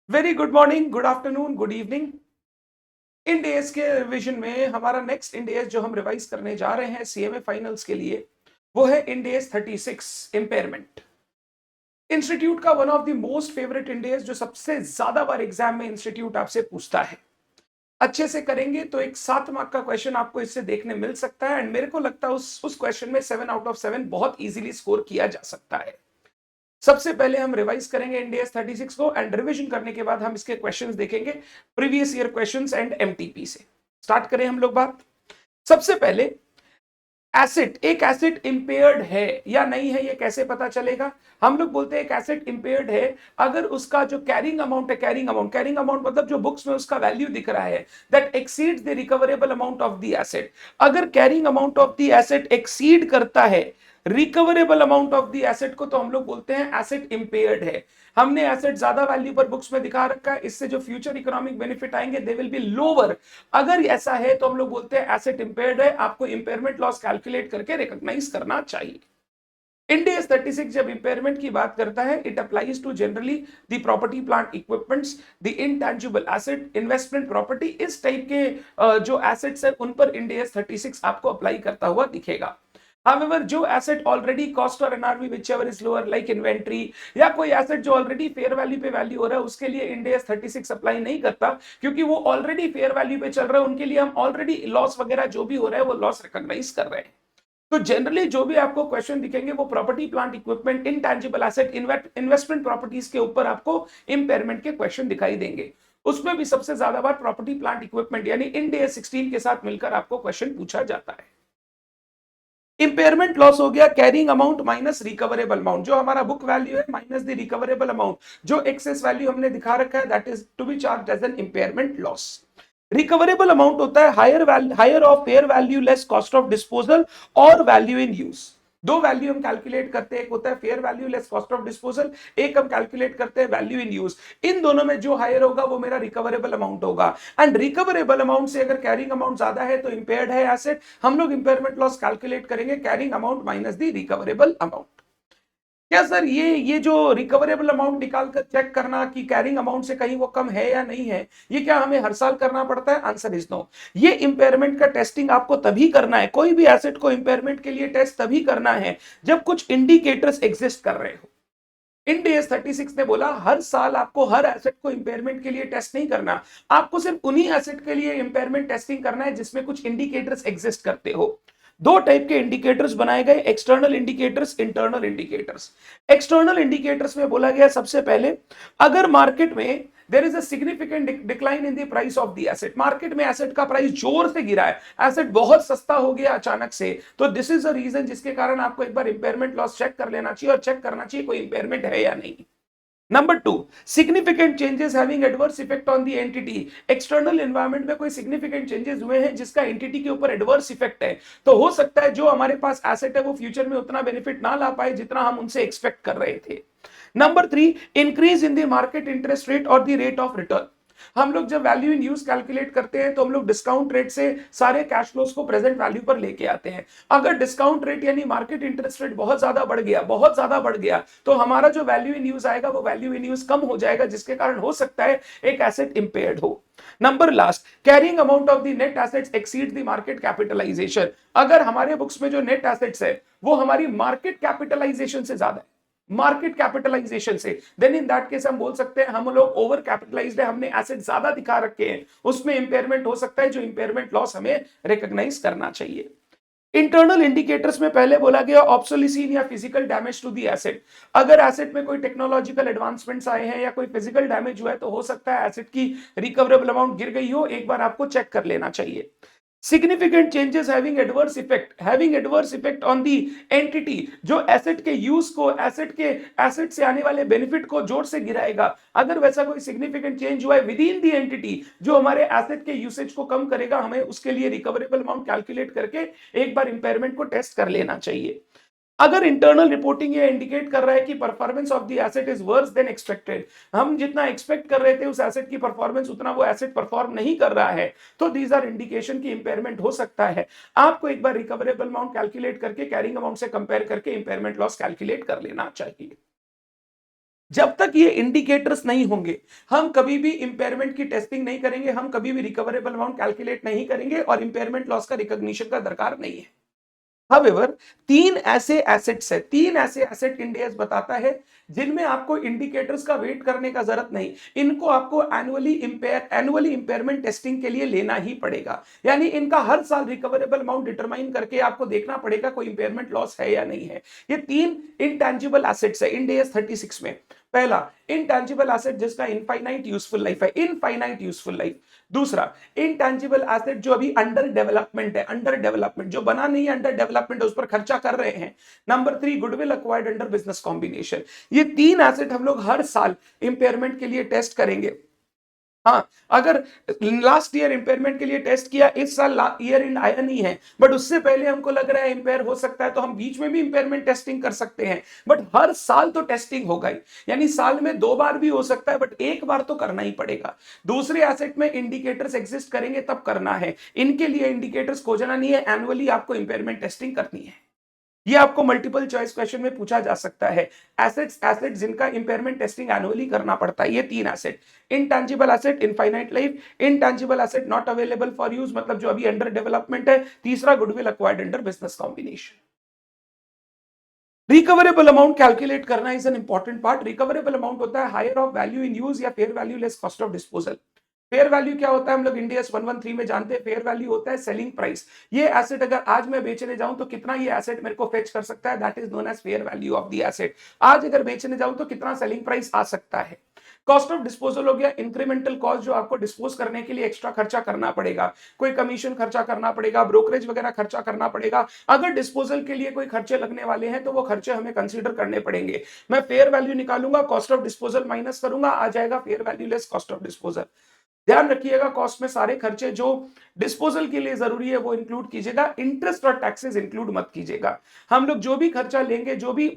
Very good morning, good afternoon, good evening. In days के revision में हमारा next in days जो हम रिवाइज करने जा रहे हैं सीएमए फाइनल्स के लिए, वो है इन डेज 36 इम्पेयरमेंट। इंस्टीट्यूट का one of the most favourite in days, जो सबसे ज्यादा बार एग्जाम में इंस्टीट्यूट आपसे पूछता है। अच्छे से करेंगे तो एक 7 मार्क का क्वेश्चन आपको इससे देखने मिल सकता है, एंड मेरे को लगता है उस क्वेश्चन में 7 आउट ऑफ 7 बहुत इजीली स्कोर किया जा सकता है। सबसे पहले हम रिवाइज करेंगे इंडियस 36 को, एंड रिवीजन करने के बाद हम इसके क्वेश्चंस देखेंगे previous year questions and MTP से। स्टार्ट करें हम लोग बात। सबसे पहले एसेट, एक एसेट इंपेयर्ड है या नहीं है ये कैसे पता चलेगा? हम लोग बोलते हैं एक एसेट इंपेयर्ड है अगर उसका जो कैरिंग अमाउंट है, कैरिंग अमाउंट मतलब जो बुक्स में उसका वैल्यू दिख रहा है, that exceeds the recoverable amount of the asset. अगर carrying amount of the asset exceed करता है recoverable amount of the asset को, तो हम लोग बोलते हैं एसेट इंपेयर्ड है। हमने एसेट ज्यादा वैल्यू पर बुक्स में दिखा रखा है, इससे जो फ्यूचर इकोनॉमिक बेनिफिट आएंगे दे विल बी लोअर। अगर ऐसा है तो हम लोग बोलते हैं एसेट इंपेयर्ड है, आपको इंपेयरमेंट लॉस कैलकुलेट करके रिकॉग्नाइज करना चाहिए। इंडियस 36 जब इंपेयरमेंट की बात करता है, it applies to generally the property plant equipments, the intangible asset, investment property, इस टाइप के जो एसेट्स है उन पर इंडियस 36 आपको अप्लाई करता हुआ दिखेगा। However, जो एसेट ऑलरेडी कॉस्ट और NRV whichever is lower like inventory, या कोई एसेट जो ऑलरेडी फेयर वैल्यू पे वैल्यू हो रहा है, उसके लिए इंडियस 36 अप्लाई नहीं करता, क्योंकि वो ऑलरेडी फेयर वैल्यू पे चल रहा है। उनके लिए हम ऑलरेडी लॉस वगैरह जो भी हो रहा है वो लॉस रिकॉग्नाइज कर रहे हैं। तो जनरली जो भी आपको क्वेश्चन दिखेंगे वो property plant equipment, intangible asset, investment properties के ऊपर आपको इंपेयरमेंट के क्वेश्चन दिखाई देंगे। उसमें भी सबसे ज्यादा बार प्रॉपर्टी प्लांट इक्विपमेंट यानी इंडियस 16 के साथ मिलकर आपको क्वेश्चन पूछा जाता है। इंपेयरमेंट लॉस हो गया carrying amount minus recoverable amount, जो हमारा बुक वैल्यू है माइनस द रिकवरेबल अमाउंट, जो एक्सेस वैल्यू हमने दिखा रखा है, that is to be charge as an impairment loss. Recoverable amount होता है higher of fair value less cost of disposal और वैल्यू इन यूज। दो वैल्यू हम कैलकुलेट करते हैं, एक होता है fair value less cost of disposal, एक हम कैलकुलेट करते हैं वैल्यू इन यूज। इन दोनों में जो हायर होगा वो मेरा रिकवरेबल अमाउंट होगा, एंड रिकवरेबल अमाउंट से अगर कैरिंग अमाउंट ज्यादा है तो इंपेयर्ड है एसेट। हम लोग इंपेयरमेंट लॉस कैलकुलेट करेंगे carrying amount minus the recoverable amount. क्या सर ये जो रिकवरेबल अमाउंट निकाल कर चेक करना कि कैरिंग अमाउंट से कहीं वो कम है या नहीं है, ये क्या हमें हर साल करना पड़ता है? Answer is no. ये इंपेयरमेंट का टेस्टिंग आपको तभी करना है, कोई भी एसेट को इंपेयरमेंट के लिए टेस्ट तभी करना है जब कुछ इंडिकेटर्स एग्जिस्ट कर रहे हो। इंडियस 36 ने बोला हर साल आपको हर एसेट को इंपेयरमेंट के लिए टेस्ट नहीं करना, आपको सिर्फ उन्हीं एसेट के लिए इंपेयरमेंट टेस्टिंग करना है जिसमें कुछ इंडिकेटर्स एग्जिस्ट करते हो। दो टाइप के इंडिकेटर्स बनाए गए, external indicators, internal indicators. External indicators में बोला गया सबसे पहले, अगर मार्केट में there is a significant decline in the price of the asset, market में एसेट का प्राइस जोर से गिरा है, एसेट बहुत सस्ता हो गया अचानक से, तो दिस इज अ रीजन जिसके कारण आपको एक बार इंपेयरमेंट लॉस चेक कर लेना चाहिए और चेक करना चाहिए कोई इंपेयरमेंट है या नहीं। Number two, significant changes having adverse effect on the entity. External environment में कोई सिग्निफिकेंट चेंजेस हुए हैं जिसका एंटिटी के ऊपर एडवर्स इफेक्ट है, तो हो सकता है जो हमारे पास एसेट है वो फ्यूचर में उतना बेनिफिट ना ला पाए जितना हम उनसे एक्सपेक्ट कर रहे थे। Number three, increase in the market interest rate और द रेट ऑफ रिटर्न। हम लोग जब वैल्यू इन यूज कैलकुलेट करते हैं तो हम लोग डिस्काउंट रेट से सारे कैश फ्लोज को प्रेजेंट वैल्यू पर लेके आते हैं। अगर डिस्काउंट रेट यानी मार्केट इंटरेस्ट रेट बहुत ज्यादा बढ़ गया तो हमारा जो वैल्यू इन यूज आएगा वो वैल्यू इन यूज कम हो जाएगा, जिसके कारण हो सकता है एक एसेट इंपेयर्ड हो। Number last, carrying amount of the net assets exceed the market capitalisation. अगर हमारे बुक्स में जो नेट एसेट्स है वो हमारी मार्केट कैपिटलाइजेशन से ज्यादा है, मार्केट कैपिटलाइजेशन से, देन इन दैट केस हम बोल सकते हैं हम लोग ओवर कैपिटलाइज्ड है, हमने एसेट ज्यादा दिखा रखे हैं, उसमें इंपेयरमेंट हो सकता है, जो इंपेयरमेंट लॉस हमें रिकॉग्नाइज करना चाहिए। इंटरनल इंडिकेटर्स में पहले बोला गया ऑब्सोलिसीन या physical damage to the asset. अगर एसेट में कोई टेक्नोलॉजिकल एडवांसमेंट्स आए हैं या कोई फिजिकल डैमेज हुआ है तो हो सकता है एसेट की रिकवरेबल अमाउंट गिर गई हो, एक बार आपको चेक कर लेना चाहिए। Significant changes having adverse effect on the entity, जो एसेट के यूज को, एसेट से आने वाले बेनिफिट को जोर से गिराएगा। अगर वैसा कोई सिग्निफिकेंट चेंज हुआ है विद इन दी एंटिटी जो हमारे एसेट के यूसेज को कम करेगा, हमें उसके लिए रिकवरेबल अमाउंट कैलकुलेट करके एक बार इंपेयरमेंट को टेस्ट कर लेना चाहिए। अगर इंटरनल रिपोर्टिंग ये इंडिकेट कर रहा है कि performance of the asset is worse than expected, हम जितना एक्सपेक्ट कर रहे थे उस एसेट की परफॉर्मेंस उतना वो एसेट परफॉर्म नहीं कर रहा है, तो दीज आर इंडिकेशन की इंपेयरमेंट हो सकता है। आपको एक बार रिकवरेबल अमाउंट कैलकुलेट करके कैरिंग अमाउंट से कंपेयर करके इंपेयरमेंट लॉस कैलकुलेट कर लेना चाहिए। जब तक ये इंडिकेटर्स नहीं होंगे हम कभी भी इंपेयरमेंट की टेस्टिंग नहीं करेंगे, हम कभी भी रिकवरेबल अमाउंट कैलकुलेट नहीं करेंगे और इंपेयरमेंट लॉस का रिकॉग्निशन का दरकार नहीं है। However, तीन ऐसे एसेट्स है, तीन ऐसे एसेट इंड एस बताता है जिनमें आपको इंडिकेटर्स का वेट करने का जरूरत नहीं, इनको आपको एनुअली इंपेयरमेंट टेस्टिंग के लिए लेना ही पड़ेगा। यानी इनका हर साल रिकवरेबल अमाउंट डिटरमाइन करके आपको देखना पड़ेगा कोई इंपेयरमेंट लॉस है या नहीं है। ये तीन इंटेंजिबल एसेट्स है इंड एस 36 में। पहला इंटेंजिबल एसेट जिसका इनफाइनाइट यूजफुल लाइफ है, इनफाइनाइट यूजफुल लाइफ। दूसरा इंटेंजिबल एसेट जो अभी अंडर डेवलपमेंट है, अंडर डेवलपमेंट जो बना नहीं है, अंडर डेवलपमेंट उस पर खर्चा कर रहे हैं। Number 3 goodwill acquired under business combination. ये तीन एसेट हम लोग हर साल इंपेयरमेंट के लिए टेस्ट करेंगे। हाँ, अगर लास्ट ईयर इंपेयरमेंट के लिए टेस्ट किया, इस साल ईयर एंड आया नहीं है, बट उससे पहले हमको लग रहा है इंपेयर हो सकता है, तो हम बीच में भी इंपेयरमेंट टेस्टिंग कर सकते हैं। बट हर साल तो टेस्टिंग होगा ही, यानी साल में 2 बार भी हो सकता है, बट एक बार तो करना ही पड़ेगा। दूसरे एसेट में इंडिकेटर्स एग्जिस्ट करेंगे तब करना है, इनके लिए इंडिकेटर्स खोजना नहीं है, एनुअली आपको इंपेयरमेंट टेस्टिंग करनी है। ये आपको मल्टीपल चॉइस क्वेश्चन में पूछा जा सकता है। एसेट जिनका इंपेयरमेंट टेस्टिंग एनुअली करना पड़ता है, ये तीन asset. Intangible asset infinite life, intangible asset not available for use मतलब जो अभी अंडर डेवलपमेंट है, तीसरा goodwill acquired under business combination. Recoverable amount calculate करना is an important part. Recoverable amount होता है higher of value in use या fair value less cost of disposal. Fair value क्या होता है हम लोग इंड एस 113 में जानते हैं, फेयर वैल्यू होता है सेलिंग प्राइस। ये एसेट अगर आज मैं बेचने जाऊं तो कितना ये एसेट मेरे को फेच कर सकता है, that is known as fair value of the asset. आज अगर बेचने जाऊं तो कितना सेलिंग प्राइस आ सकता है। कॉस्ट ऑफ डिस्पोजल हो गया इंक्रीमेंटल कॉस्ट, जो आपको डिस्पोज करने के लिए एक्स्ट्रा खर्चा करना पड़ेगा, कोई कमीशन खर्चा करना पड़ेगा, ब्रोकरेज वगैरह खर्चा करना पड़ेगा। अगर डिस्पोजल के लिए कोई खर्चे लगने वाले हैं तो वो खर्चे हमें कंसीडर करने पड़ेंगे। मैं फेयर वैल्यू निकालूंगा, कॉस्ट ऑफ डिस्पोजल माइनस करूंगा, आ जाएगा fair value less cost of disposal. ध्यान रखिएगा कॉस्ट में सारे खर्चे जो डिस्पोजल के लिए जरूरी है वो इंक्लूड कीजिएगा, इंटरेस्ट और टैक्सेस इंक्लूड मत कीजिएगा। हम लोग जो भी खर्चा लेंगे, जो भी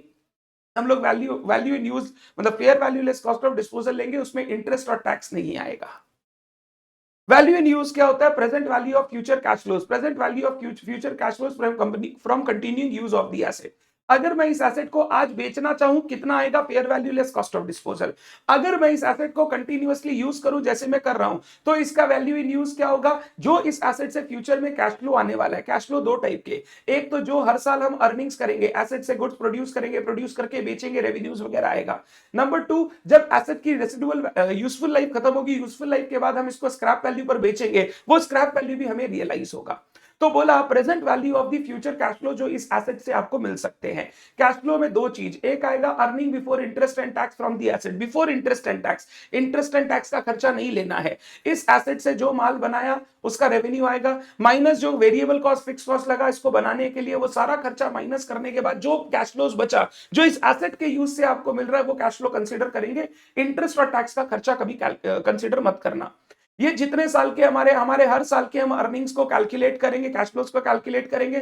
हम लोग वैल्यू इन यूज मतलब fair value less cost of disposal लेंगे, उसमें इंटरेस्ट और टैक्स नहीं आएगा। वैल्यू इन यूज क्या होता है? Present value of future cash flows, present value of future cash flows from continuing use of the asset. अगर मैं इस एसेट को आज बेचना चाहूं कितना आएगा? Fair value less cost of disposal. अगर मैं इस एसेट को कंटिन्यूअसली यूज करूं जैसे मैं कर रहा हूं तो इसका वैल्यू इन यूज क्या होगा? जो इस एसेट से फ्यूचर में कैश फ्लो आने वाला है। कैश फ्लो दो टाइप के, एक तो जो हर साल हम अर्निंग्स करेंगे, एसेट से गुड्स प्रोड्यूस करेंगे, प्रोड्यूस करके बेचेंगे, रेवेन्यूज वगैरह आएगा। नंबर 2, जब एसेट की रेसिडुअल यूजफुल लाइफ खत्म होगी, यूजफुल लाइफ के बाद हम इसको स्क्रैप वैल्यू पर बेचेंगे, वो स्क्रैप वैल्यू भी हमें रियलाइज होगा। तो बोला present value of the future cash flow जो इस एसेट से आपको मिल सकते हैं। कैश फ्लो में दो चीज, एक आएगा earning before interest and tax from the asset, before interest and tax, interest and tax का खर्चा नहीं लेना है। इस एसेट से जो माल बनाया उसका रेवेन्यू आएगा, माइनस जो वेरिएबल कॉस्ट फिक्स कॉस्ट लगा इसको बनाने के लिए, वो सारा खर्चा माइनस करने के बाद जो कैश फ्लोज बचा, जो इस एसेट के यूज से आपको मिल रहा है, वो कैश फ्लो कंसीडर करेंगे। इंटरेस्ट और टैक्स का खर्चा कभी कंसीडर मत करना। ये जितने साल के हमारे हर साल के हम अर्निंग्स को कैलकुलेट करेंगे, कैश फ्लोज को कैलकुलेट करेंगे,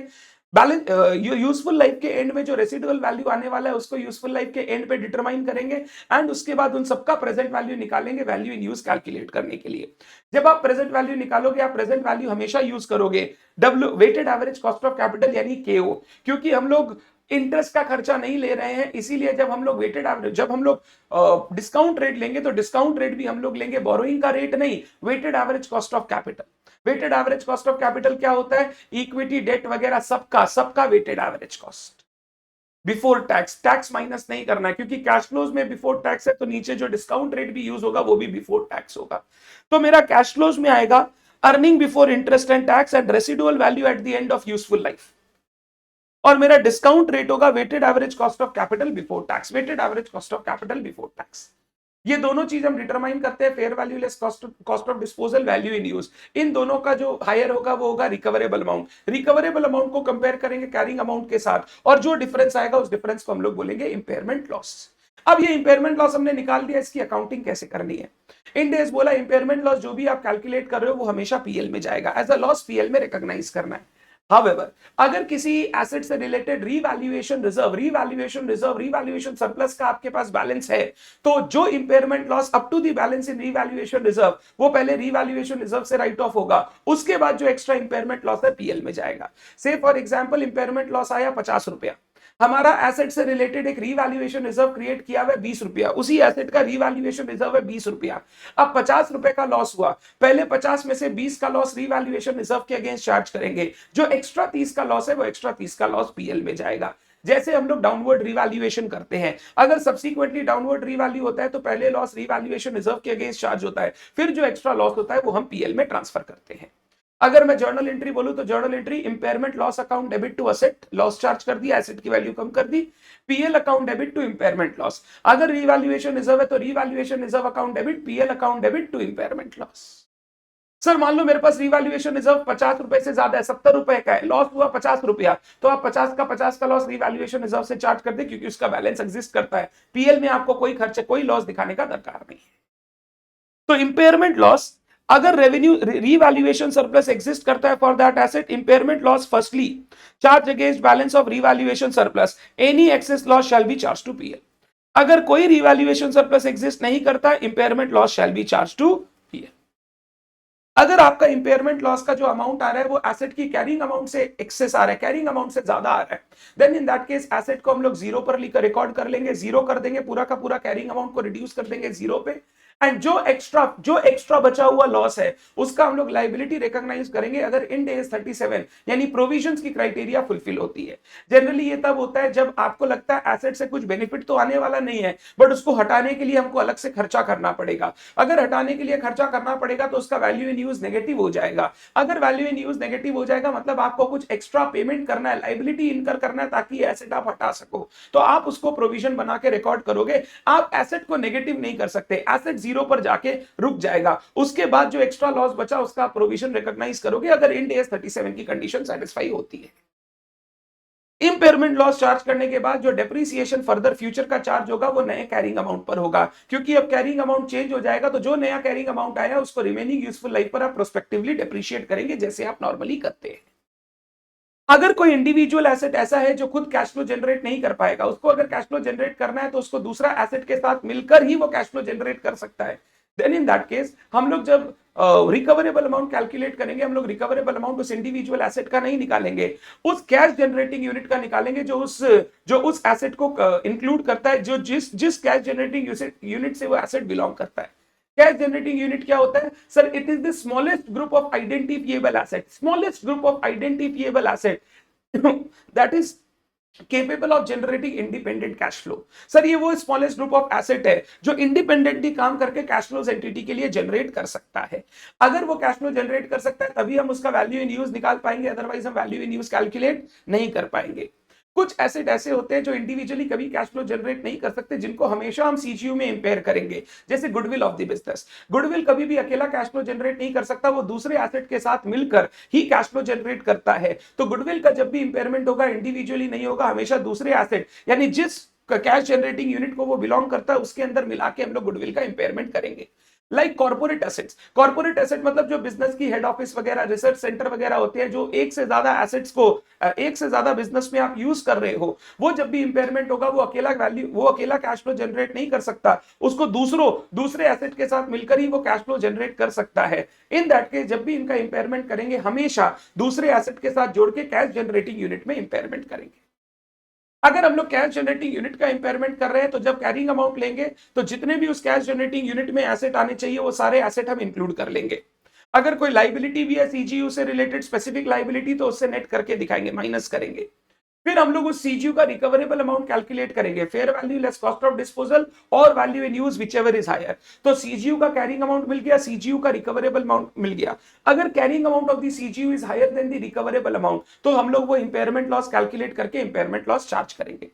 बैलेंस यूजफुल लाइफ के एंड में जो रेसिडुअल वैल्यू आने वाला है उसको यूजफुल लाइफ के एंड पे डिटरमाइन करेंगे एंड उसके बाद उन सबका प्रेजेंट वैल्यू निकालेंगे वैल्यू इन यूज कैलकुलेट करने के लिए। जब आप प्रेजेंट वैल्यू निकालोगे, आप प्रेजेंट वैल्यू हमेशा यूज करोगे W weighted average cost of capital यानी केओ, क्योंकि हम लोग इंटरेस्ट का खर्चा नहीं ले रहे हैं, इसीलिए जब हम लोग वेटेड एवरेज, जब हम लोग डिस्काउंट रेट लेंगे तो डिस्काउंट रेट भी हम लोग लेंगे बोरोइंग का रेट नहीं, weighted average cost of capital. Weighted average cost of capital क्या होता है? इक्विटी डेट वगैरह सबका weighted average cost before tax, tax minus नहीं करना है क्योंकि कैश फ्लोज में बिफोर टैक्स है, तो नीचे जो डिस्काउंट रेट भी यूज होगा वो भी बिफोर टैक्स होगा। तो मेरा कैश फ्लोज में आएगा earning before interest and tax and residual value at the end of useful life, और मेरा डिस्काउंट रेट होगा weighted average cost of capital before tax, weighted average cost of capital before tax. ये दोनों चीज हम determine करते हैं, fair value less cost of disposal, value in use. इन दोनों का जो हायर होगा वो होगा रिकवरेबल अमाउंट। रिकवरेबल अमाउंट को कंपेयर करेंगे कैरिंग अमाउंट के साथ, और जो डिफरेंस आएगा उस डिफरेंस को हम लोग बोलेंगे इंपेयरमेंट लॉस। अब ये इंपेयरमेंट लॉस हमने निकाल दिया, इसकी अकाउंटिंग कैसे करनी है? इंड एस बोला इंपेयरमेंट लॉस जो भी आप कैलकुलेट कर रहे हो वो हमेशा पीएल में जाएगा, एज अ लॉस पीएल में रिकॉग्नाइज करना है। However, अगर किसी एसेट से रिलेटेड रीवैल्यूएशन सरप्लस का आपके पास बैलेंस है, तो जो impairment loss up to the balance in revaluation reserve, वो पहले रीवैल्यूएशन रिजर्व से राइट ऑफ होगा, उसके बाद जो एक्स्ट्रा इंपेयरमेंट लॉस है पीएल में जाएगा। से फॉर एग्जांपल इंपेयरमेंट लॉस आया 50 रुपया, हमारा एसेट से रिलेटेड एक रीवैल्यूएशन रिजर्व क्रिएट किया हुआ है 20 रुपया, उसी एसेट का रीवैल्यूएशन रिजर्व है 20 रुपया। अब 50 रुपए का लॉस हुआ, पहले 50 में से 20 का लॉस रीवैल्यूएशन रिजर्व के अगेंस्ट चार्ज करेंगे, जो एक्स्ट्रा 30 का लॉस है वो एक्स्ट्रा 30 का लॉस पीएल में जाएगा। जैसे हम लोग डाउनवर्ड रिवैल्यूएशन करते हैं, अगर सब्सिक्वेंटली डाउनवर्ड रिवैल्यू होता है तो पहले लॉस रिवैल्यूएशन रिजर्व के अगेंस्ट चार्ज होता है, फिर जो एक्स्ट्रा लॉस होता है वो हम पीएल में ट्रांसफर करते हैं। अगर मैं जर्नल एंट्री बोलूं तो journal entry impairment loss account debit to asset, loss charge कर दिया, एसेट की वैल्यू कम कर दी, PL account debit to impairment loss. अगर रिवैल्यूएशन रिजर्व है तो revaluation reserve account debit, PL account debit to impairment loss. Sir मान लो मेरे पास रिवैल्यूएशन रिजर्व 50 रुपए से ज्यादा है, 70 रुपए का है, लॉस हुआ 50 रुपया, तो आप 50 का लॉस रिवैल्यूएशन रिजर्व से चार्ज कर दे, क्योंकि उसका बैलेंस एग्जिस्ट करता है। पीएल में आपको कोई खर्च, कोई लॉस दिखाने का दरकार नहीं है। तो इंपेयरमेंट लॉस, अगर रेवेन्यू रिवैल्यूएशन सरप्लस एग्जिस्ट करता है for that asset, impairment loss firstly charge against balance of revaluation surplus, any excess loss shall be charge to PL. अगर कोई रिवैल्यूएशन सरप्लस एग्जिस्ट नहीं करता, impairment loss shall be charge to PL. अगर आपका impairment loss का जो amount आ रहा है वो एसेट की कैरिंग अमाउंट से एक्सेस आ रहा है, कैरिंग अमाउंट से ज्यादा आ रहा है, then in that case asset को हम लोग जीरो पर लिखकर रिकॉर्ड कर लेंगे, जीरो कर देंगे, पूरा का पूरा कैरिंग अमाउंट को रिड्यूस कर देंगे जीरो पे, एंड जो एक्स्ट्रा बचा हुआ लॉस है उसका हम लोग लाइबिलिटी रिकॉग्नाइज करेंगे अगर इन डेज 37 यानी प्रोविजंस की क्राइटेरिया फुलफिल होती है। जनरली ये तब होता है जब आपको लगता है एसेट से कुछ बेनिफिट तो आने वाला नहीं है, बट उसको हटाने के लिए हमको अलग से खर्चा करना पड़ेगा। अगर हटाने के लिए खर्चा करना पड़ेगा तो उसका वैल्यू इन यूज नेगेटिव हो जाएगा। अगर वैल्यू इन यूज नेगेटिव हो जाएगा मतलब आपको कुछ एक्स्ट्रा पेमेंट करना है, लाइबिलिटी इनकर करना है ताकि एसेट आप हटा सको, तो आप उसको प्रोविजन बना के रिकॉर्ड करोगे। आप एसेट को नेगेटिव नहीं कर सकते, एसेट जीरो पर जाके रुक जाएगा, उसके बाद जो एक्स्ट्रा लॉस बचा उसका प्रोविजन रिकॉग्नाइज करोगे अगर इंड एज 37 की कंडीशन सेटिस्फाई होती है। इंपेयरमेंट लॉस चार्ज करने के बाद जो डेप्रिसिएशन फर्दर फ्यूचर का चार्ज होगा वो नए कैरिंग अमाउंट पर होगा, क्योंकि अब कैरिंग अमाउंट चेंज हो जाएगा, तो जो नया कैरिंग अमाउंट आया उसको रिमेनिंग यूजफुल लाइफ पर आप प्रोस्पेक्टिवली डेप्रिशिएट करेंगे जैसे आप नॉर्मली करते हैं। अगर कोई इंडिविजुअल एसेट ऐसा है जो खुद कैश फ्लो जनरेट नहीं कर पाएगा, उसको अगर कैश फ्लो जनरेट करना है तो उसको दूसरा एसेट के साथ मिलकर ही वो कैश फ्लो जनरेट कर सकता है, देन इन दैट केस हम लोग जब रिकवरेबल अमाउंट कैलकुलेट करेंगे, हम लोग रिकवरेबल अमाउंट उस इंडिविजुअल एसेट का नहीं निकालेंगे, उस कैश जनरेटिंग यूनिट का निकालेंगे जो उस एसेट को इंक्लूड करता है, जो जिस कैश जनरेटिंग यूनिट से वो एसेट बिलोंग करता है। कैश जनरेटिंग यूनिट क्या होता है sir? It is the smallest group of identifiable asset, smallest group of identifiable asset that is capable of generating independent cash flow. Sir ये वो smallest group of asset है जो independently काम करके cash flows entity के लिए generate कर सकता है। अगर वो कैश फ्लो जनरेट कर सकता है तभी हम उसका वैल्यू इन यूज निकाल पाएंगे, अदरवाइज हम वैल्यू इन यूज कैलकुलेट नहीं कर पाएंगे। कुछ एसेट ऐसे होते हैं जो इंडिविजुअली कभी कैश फ्लो जनरेट नहीं कर सकते, जिनको हमेशा हम सीजीयू में इंपेयर करेंगे, जैसे goodwill of the business. Goodwill कभी भी अकेला कैश फ्लो जनरेट नहीं कर सकता, वो दूसरे एसेट के साथ मिलकर ही कैश फ्लो जनरेट करता है। तो गुडविल का जब भी इंपेयरमेंट होगा इंडिविजुअली नहीं होगा, हमेशा दूसरे एसेट यानी जिस कैश जनरेटिंग यूनिट को वो बिलोंग करता है उसके अंदर मिला के हम लोग गुडविल का इंपेयरमेंट करेंगे। Like corporate assets, corporate asset मतलब जो बिजनेस की हेड ऑफिस वगैरह, रिसर्च सेंटर वगैरह होते हैं, जो एक से ज्यादा एसेट्स को एक से ज्यादा बिजनेस में आप यूज कर रहे हो, वो जब भी इंपेयरमेंट होगा वो अकेला कैश फ्लो जनरेट नहीं कर सकता, उसको दूसरे एसेट के साथ मिलकर ही वो कैश फ्लो जनरेट कर सकता है। इन दैट केस जब भी इनका इंपेयरमेंट करेंगे हमेशा दूसरे एसेट के साथ जोड़ के कैश जनरेटिंग यूनिट में इंपेयरमेंट करेंगे। अगर हम लोग कैश जनरेटिंग यूनिट का इंपेयरमेंट कर रहे हैं तो जब कैरिंग अमाउंट लेंगे तो जितने भी उस कैश जनरेटिंग यूनिट में एसेट आने चाहिए वो सारे एसेट हम इंक्लूड कर लेंगे। अगर कोई लाइबिलिटी भी है सीजीयू से रिलेटेड स्पेसिफिक लाइबिलिटी तो उससे नेट करके दिखाएंगे, माइनस करेंगे। फिर हम लोग उस सीजीयू का रिकवरेबल अमाउंट कैलकुलेट करेंगे, fair value less cost of disposal और value in use whichever is higher. तो सीजीयू का कैरिंग अमाउंट मिल गया, सीजीयू का रिकवरेबल अमाउंट मिल गया। अगर carrying amount of the CGU is higher than the recoverable amount तो हम लोग वो इंपेयरमेंट लॉस कैलकुलेट करके इंपेयरमेंट लॉस चार्ज करेंगे।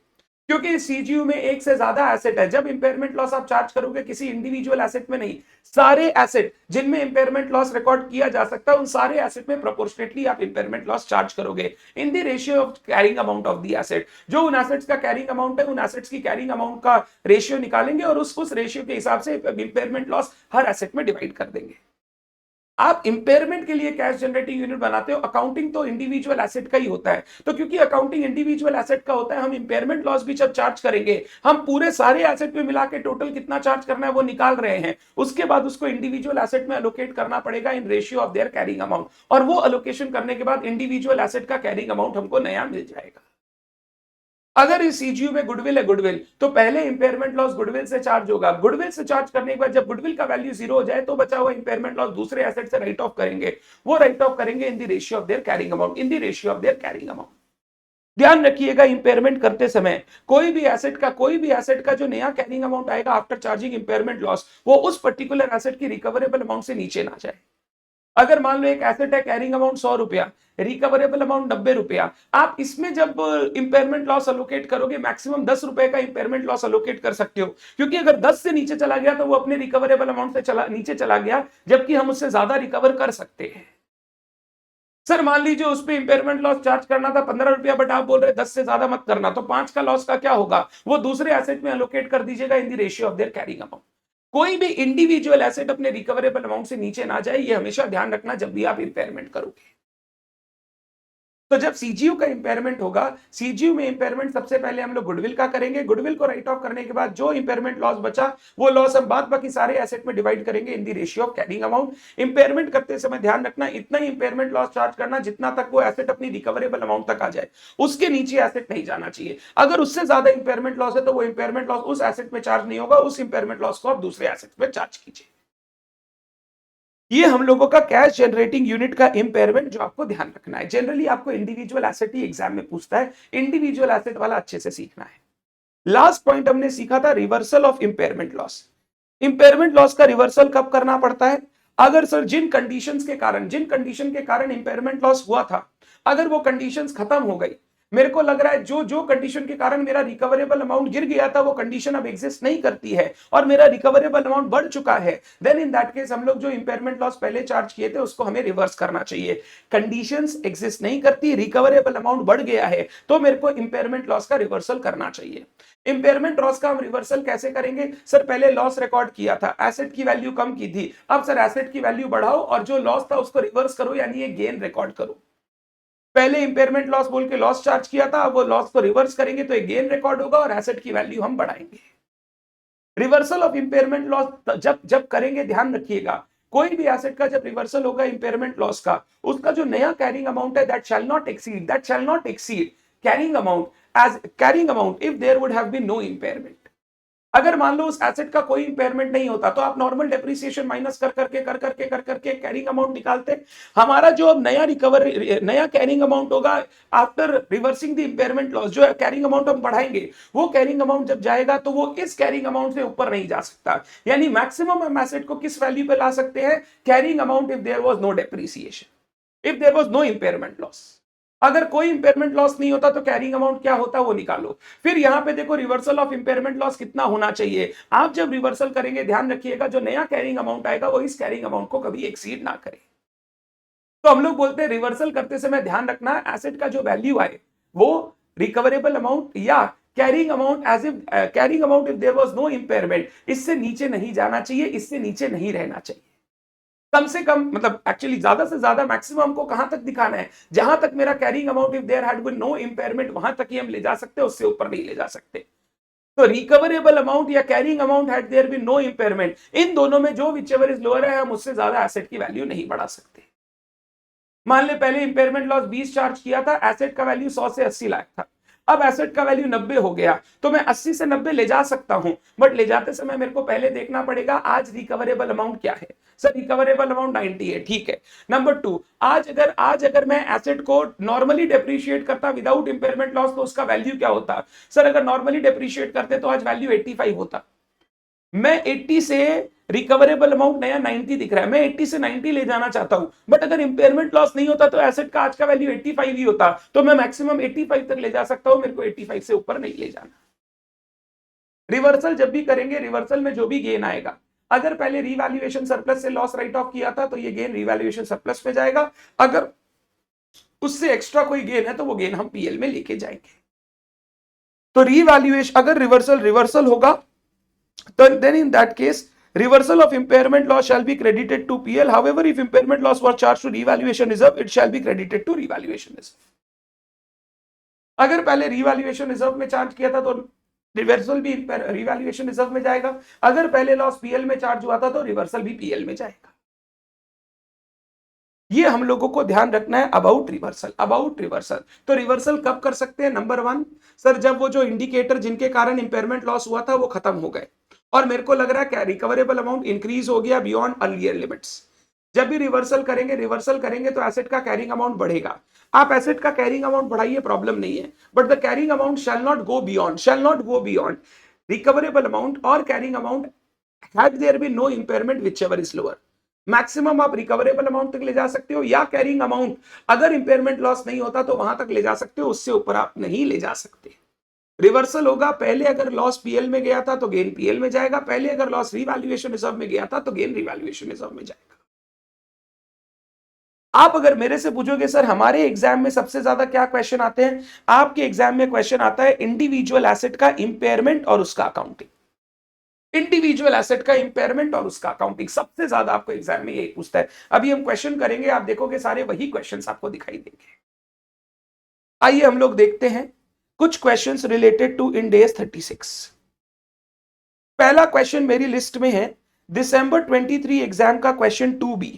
क्योंकि सीजीयू में एक से ज्यादा एसेट है, जब इंपेयरमेंट लॉस आप चार्ज करोगे किसी इंडिविजुअल एसेट में नहीं, सारे एसेट जिनमें इंपेयरमेंट लॉस रिकॉर्ड किया जा सकता है उन सारे एसेट में प्रोपोर्शनेटली आप इंपेयरमेंट लॉस चार्ज करोगे in the ratio of carrying amount of the asset. जो उन एसेट्स का कैरिंग अमाउंट है उन एसेट्स की कैरिंग अमाउंट का रेशियो निकालेंगे और उस रेशियो के हिसाब से इंपेयरमेंट लॉस हर एसेट में डिवाइड कर देंगे। आप इंपेयरमेंट के लिए कैश जनरेटिंग यूनिट बनाते हो, अकाउंटिंग तो इंडिविजुअल एसेट का ही होता है, तो क्योंकि अकाउंटिंग इंडिविजुअल एसेट का होता है हम इंपेयरमेंट लॉस भी जब चार्ज करेंगे हम पूरे सारे एसेट पे मिला के टोटल कितना चार्ज करना है वो निकाल रहे हैं, उसके बाद उसको इंडिविजुअल एसेट में अलोकेट करना पड़ेगा in ratio of their carrying amount, और वो अलोकेशन करने के बाद इंडिविजुअल एसेट का कैरिंग अमाउंट हमको नया मिल जाएगा। अगर इस सीजीयू में गुडविल है, गुडविल तो पहले इंपेयरमेंट लॉस गुडविल से चार्ज होगा। गुडविल से चार्ज करने के बाद जब गुडविल का वैल्यू 0 हो जाए तो बचा हुआ इंपेयरमेंट लॉस दूसरे एसेट से राइट ऑफ करेंगे। वो राइट ऑफ करेंगे in the ratio of their carrying amount, in the ratio of their carrying amount. ध्यान रखिएगा, इंपेयरमेंट करते समय कोई भी एसेट का जो नया कैरिंग अमाउंट आएगा आफ्टर चार्जिंग इंपेयरमेंट लॉस, वो उस पर्टिकुलर एसेट की रिकवरेबल अमाउंट से नीचे ना जाए। अगर मान लो एक एसेट है कैरिंग अमाउंट 100 रुपया, रिकवरेबल अमाउंट 90 रुपया, आप इसमें जब इंपेयरमेंट लॉस अलोकेट करोगे मैक्सिमम 10 रुपए का इंपेयरमेंट लॉस अलोकेट कर सकते हो, क्योंकि अगर 10 से नीचे चला गया तो वो अपने रिकवरेबल अमाउंट से नीचे चला गया, जबकि हम उससे ज्यादा रिकवर कर सकते हैं। सर मान लीजिए उस पर इंपेयरमेंट लॉस चार्ज करना था 15 रुपया, बट आप बोल रहे 10 से ज्यादा मत करना, तो 5 का लॉस का क्या होगा, वो दूसरे एसेट में अलोकेट कर दीजिएगा in the ratio of their carrying amount. कोई भी इंडिविजुअल एसेट अपने रिकवरेबल अमाउंट से नीचे ना जाए, ये हमेशा ध्यान रखना जब भी आप इंपेयरमेंट करोगे। तो जब सीजीयू का इंपेयरमेंट होगा, सीजीयू में इंपेयरमेंट सबसे पहले हम लोग गुडविल का करेंगे। गुडविल को राइट ऑफ करने के बाद जो इंपेयरमेंट लॉस बचा, वो लॉस हम बाद बाकी सारे एसेट में डिवाइड करेंगे in the ratio of carrying amount. Impairment करते समय ध्यान रखना इतना ही इंपेयरमेंट लॉस चार्ज करना जितना तक वो एसेट अपनी रिकवरेबल अमाउंट तक आ जाए, उसके नीचे एसेट नहीं जाना चाहिए। अगर उससे ज्यादा इंपेयरमेंट लॉस है तो वो इंपेयरमेंट लॉस उस एसेट में चार्ज नहीं होगा, उस इंपेयरमेंट लॉस को आप दूसरे एसेट में चार्ज कीजिए। ये हम लोगों का कैश जनरेटिंग यूनिट का इंपेयरमेंट जो आपको ध्यान रखना है। जनरली आपको इंडिविजुअल एसेट ही एग्जाम में पूछता है, इंडिविजुअल एसेट वाला अच्छे से सीखना है। लास्ट पॉइंट हमने सीखा था reversal of impairment loss. Impairment loss का रिवर्सल कब करना पड़ता है? अगर सर जिन कंडीशन के कारण इंपेयरमेंट लॉस हुआ था, अगर वो कंडीशंस खत्म हो गई, मेरे को लग रहा है जो जो कंडीशन के कारण मेरा रिकवरेबल अमाउंट गिर गया था वो कंडीशन अब एग्जिस्ट नहीं करती है और मेरा रिकवरेबल अमाउंट बढ़ चुका है, देन इन दैट केस हम लोग जो इंपेयरमेंट लॉस पहले चार्ज किए थे उसको हमें रिवर्स करना चाहिए। कंडीशंस एग्जिस्ट नहीं करती, रिकवरेबल अमाउंट बढ़ गया है, तो मेरे को इंपेयरमेंट लॉस का रिवर्सल करना चाहिए। इंपेयरमेंट लॉस का हम रिवर्सल कैसे करेंगे? सर पहले लॉस रिकॉर्ड किया था, एसेट की वैल्यू कम की थी, अब सर एसेट की वैल्यू बढ़ाओ और जो लॉस था उसको रिवर्स करो, यानी ये गेन रिकॉर्ड करो। पहले इंपेयरमेंट लॉस बोल के लॉस चार्ज किया था, अब वो लॉस को रिवर्स करेंगे तो एक गेन रिकॉर्ड होगा और एसेट की वैल्यू हम बढ़ाएंगे। रिवर्सल ऑफ इंपेयरमेंट लॉस जब जब करेंगे, ध्यान रखिएगा, कोई भी एसेट का जब रिवर्सल होगा इंपेयरमेंट लॉस का, उसका जो नया कैरिंग अमाउंट है that shall not exceed carrying amount if there would have been no impairment. अगर मान लो उस एसेट का कोई इंपेयरमेंट नहीं होता तो आप नॉर्मल डेप्रिसिएशन माइनस कर करके कैरिंग अमाउंट निकालते। हमारा जो अब नया कैरिंग अमाउंट होगा after reversing the impairment loss, जो कैरिंग अमाउंट हम बढ़ाएंगे, वो कैरिंग अमाउंट जब जाएगा तो वो इस कैरिंग अमाउंट से ऊपर नहीं जा सकता। यानी मैक्सिमम हम एसेट को किस वैल्यू पे ला सकते हैं? Carrying amount if there was no depreciation, if there was no impairment loss. अगर कोई इंपेयरमेंट लॉस नहीं होता तो कैरिंग अमाउंट क्या होता है वो निकालो। फिर यहां पे देखो रिवर्सल ऑफ इंपेयरमेंट लॉस कितना होना चाहिए। आप जब रिवर्सल करेंगे ध्यान रखिएगा जो नया कैरिंग अमाउंट आएगा वो इस कैरिंग अमाउंट को कभी एक्सीड ना करे। तो हम लोग बोलते हैं रिवर्सल करते समय ध्यान रखना एसेट का जो वैल्यू आए वो रिकवरेबल अमाउंट या carrying amount if there was no impairment, इससे नीचे नहीं जाना चाहिए, इससे नीचे नहीं रहना चाहिए। कम से कम मतलब एक्चुअली ज्यादा से ज्यादा मैक्सिमम को कहां तक दिखाना है? जहां तक मेरा carrying amount if there had been no impairment वहां तक ही हम ले जा सकते हैं, उससे ऊपर नहीं ले जा सकते। तो रिकवरेबल अमाउंट या carrying amount had there been no impairment, इन दोनों में जो विचएवर इज लोअर है हम उससे ज्यादा एसेट की वैल्यू नहीं बढ़ा सकते। मान ले पहले इंपेयरमेंट लॉस 20 चार्ज किया था, एसेट का वैल्यू 100 से 80 लाख था, अब एसेट का वैल्यू 90 हो गया, तो मैं 80 से 90 ले जा सकता हूं, बट ले जाते समय मेरे को पहले देखना पड़ेगा आज रिकवरेबल अमाउंट क्या है। सर रिकवरेबल अमाउंट 90 है, ठीक है। नंबर 2, आज अगर मैं एसेट को नॉर्मली डेप्रिशिएट करता विदाउट इंपेयरमेंट लॉस तो उसका वैल्यू क्या होता? सर अगर नॉर्मली डेप्रिशिएट करते तो आज वैल्यू 85 होता। मैं 80 से रिकवरेबल अमाउंट नया 90 दिख रहा है, मैं 80 से 90 ले जाना चाहता हूं, बट अगर इंपेयरमेंट लॉस नहीं होता तो एसेट का आज का वैल्यू 85 ही होता, तो मैं मैक्सिमम 85 तक ले जा सकता हूं, मेरे को 85 से ऊपर नहीं ले जाना। रिवर्सल जब भी करेंगे, रिवर्सल में जो भी गेन आएगा, अगर पहले रिवैल्यूएशन सरप्लस से लॉस राइट ऑफ किया था तो ये गेन रिवैल्यूएशन सरप्लस में जाएगा, अगर उससे एक्स्ट्रा कोई गेन है तो वो गेन हम पीएल में लेके जाएंगे। तो रिवैल्यूएशन अगर रिवर्सल होगा then in that case reversal of impairment loss shall be credited to PL. However, if impairment loss was charged to revaluation reserve, it shall be credited to revaluation reserve. अगर पहले revaluation reserve में charge किया था तो reversal भी revaluation reserve में जाएगा, अगर पहले लॉस PL में चार्ज हुआ था तो रिवर्सल भी PL में जाएगा। ये हम लोगों को ध्यान रखना है अबाउट रिवर्सल। अबाउट रिवर्सल, तो रिवर्सल कब कर सकते हैं? नंबर वन, सर जब वो जो इंडिकेटर जिनके कारण इंपेयरमेंट लॉस हुआ था वो खत्म हो गए और मेरे को लग रहा है क्या रिकवरेबल अमाउंट इंक्रीज हो गया बियॉन्ड अर्लियर लिमिट्स। जब भी रिवर्सल करेंगे तो एसेट का कैरिंग अमाउंट बढ़ेगा। आप एसेट का कैरिंग अमाउंट बढ़ाइए, प्रॉब्लम नहीं है, but the carrying amount shall not go beyond recoverable amount और carrying amount had there been no impairment whichever is lower। Maximum आप रिकवरेबल अमाउंट तक ले जा सकते हो या कैरिंग अमाउंट अगर इंपेयरमेंट लॉस नहीं होता तो वहां तक ले जा सकते हो, उससे ऊपर आप नहीं ले जा सकते। रिवर्सल होगा, पहले अगर लॉस पीएल में गया था तो गेन पीएल में जाएगा, पहले अगर लॉस रिवैल्यूएशन रिजर्व में गया था तो गेन रिवैल्यूएशन रिजर्व में जाएगा। आप अगर मेरे से पूछोगे सर हमारे एग्जाम में सबसे ज्यादा क्या क्वेश्चन आते हैं, आपके एग्जाम में क्वेश्चन आता है इंडिविजुअल एसेट का इंपेयरमेंट और उसका अकाउंटिंग। इंडिविजुअल एसेट का इंपेयरमेंट और उसका अकाउंटिंग सबसे ज्यादा आपको एग्जाम में यही पूछता है। अभी हम क्वेश्चन करेंगे, आप देखोगे सारे वही क्वेश्चंस आपको दिखाई देंगे। आइए हम लोग देखते हैं कुछ questions related to Ind AS 36। पहला क्वेश्चन मेरी लिस्ट में है दिसंबर 23 एग्जाम का क्वेश्चन 2B।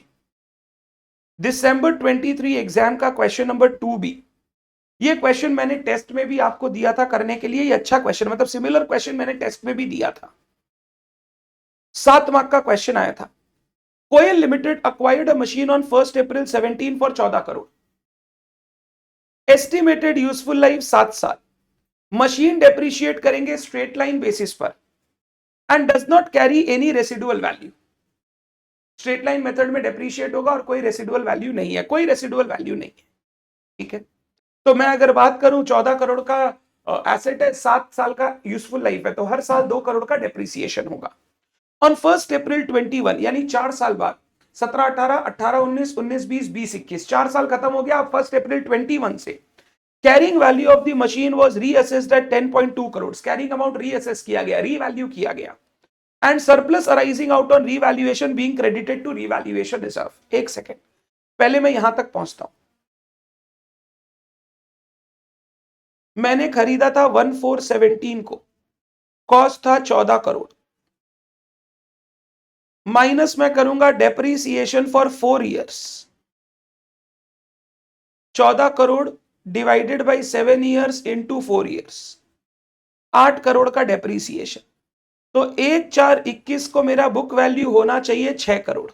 दिसंबर 23 एग्जाम का क्वेश्चन नंबर 2B। ये क्वेश्चन मैंने टेस्ट में भी आपको दिया था करने के लिए, ये अच्छा क्वेश्चन, मतलब सिमिलर क्वेश्चन मैंने टेस्ट में भी दिया था। 7 मार्क का क्वेश्चन आया था। Koyal limited acquired a machine on 1 April 17 for 14 crore. Estimated useful life 7 साल। मशीन डेप्रिशिएट करेंगे स्ट्रेट लाइन बेसिस पर and does not carry any residual value. Straight line method में डेप्रिशिएट होगा और कोई रेसिडुअल वैल्यू नहीं है, कोई रेसिडुअल वैल्यू नहीं है। ठीक है, तो मैं अगर बात करूं 14 करोड़ का एसेट है, 7 साल का यूजफुल लाइफ है, तो हर साल 2 करोड़ का डेप्रिसिएशन होगा। ऑन 1 अप्रैल 21 यानी 4 साल बाद 17 18 18 19 19 20 20 21 4 साल खत्म हो गया। 1 अप्रैल 21 से carrying value of the machine was reassessed at 10.2 crore. Carrying amount reassess किया गया, रीवैल्यू किया गया and surplus arising out on revaluation being credited to revaluation reserve. एक सेकेंड, पहले मैं यहां तक पहुंचता हूं। मैंने खरीदा था 1417 को, कॉस्ट था 14 करोड़, माइनस मैं करूंगा depreciation for 4 years. 14 crore divided by 7 years into 4 years, 8 crore का डेप्रीसिएशन। तो 1/4/21 को मेरा बुक वैल्यू होना चाहिए 6 करोड़,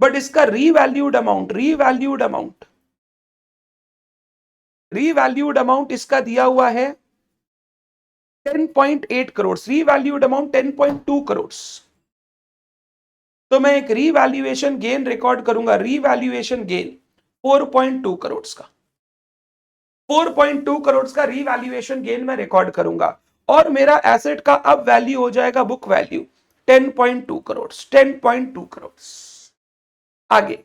बट इसका रीवैल्यूड अमाउंट इसका दिया हुआ है 10.8 करोड़, रीवैल्यूड अमाउंट 10.2 करोड़। तो मैं एक रीवैल्यूएशन गेन रिकॉर्ड करूंगा, रीवैल्यूएशन गेन 4.2 करोड़ का, 4.2 करोड़ का रीवैल्यूएशन गेन मैं रिकॉर्ड करूंगा और मेरा एसेट का अब वैल्यू हो जाएगा बुक वैल्यू 10.2 करोड़, 10.2 करोड़। आगे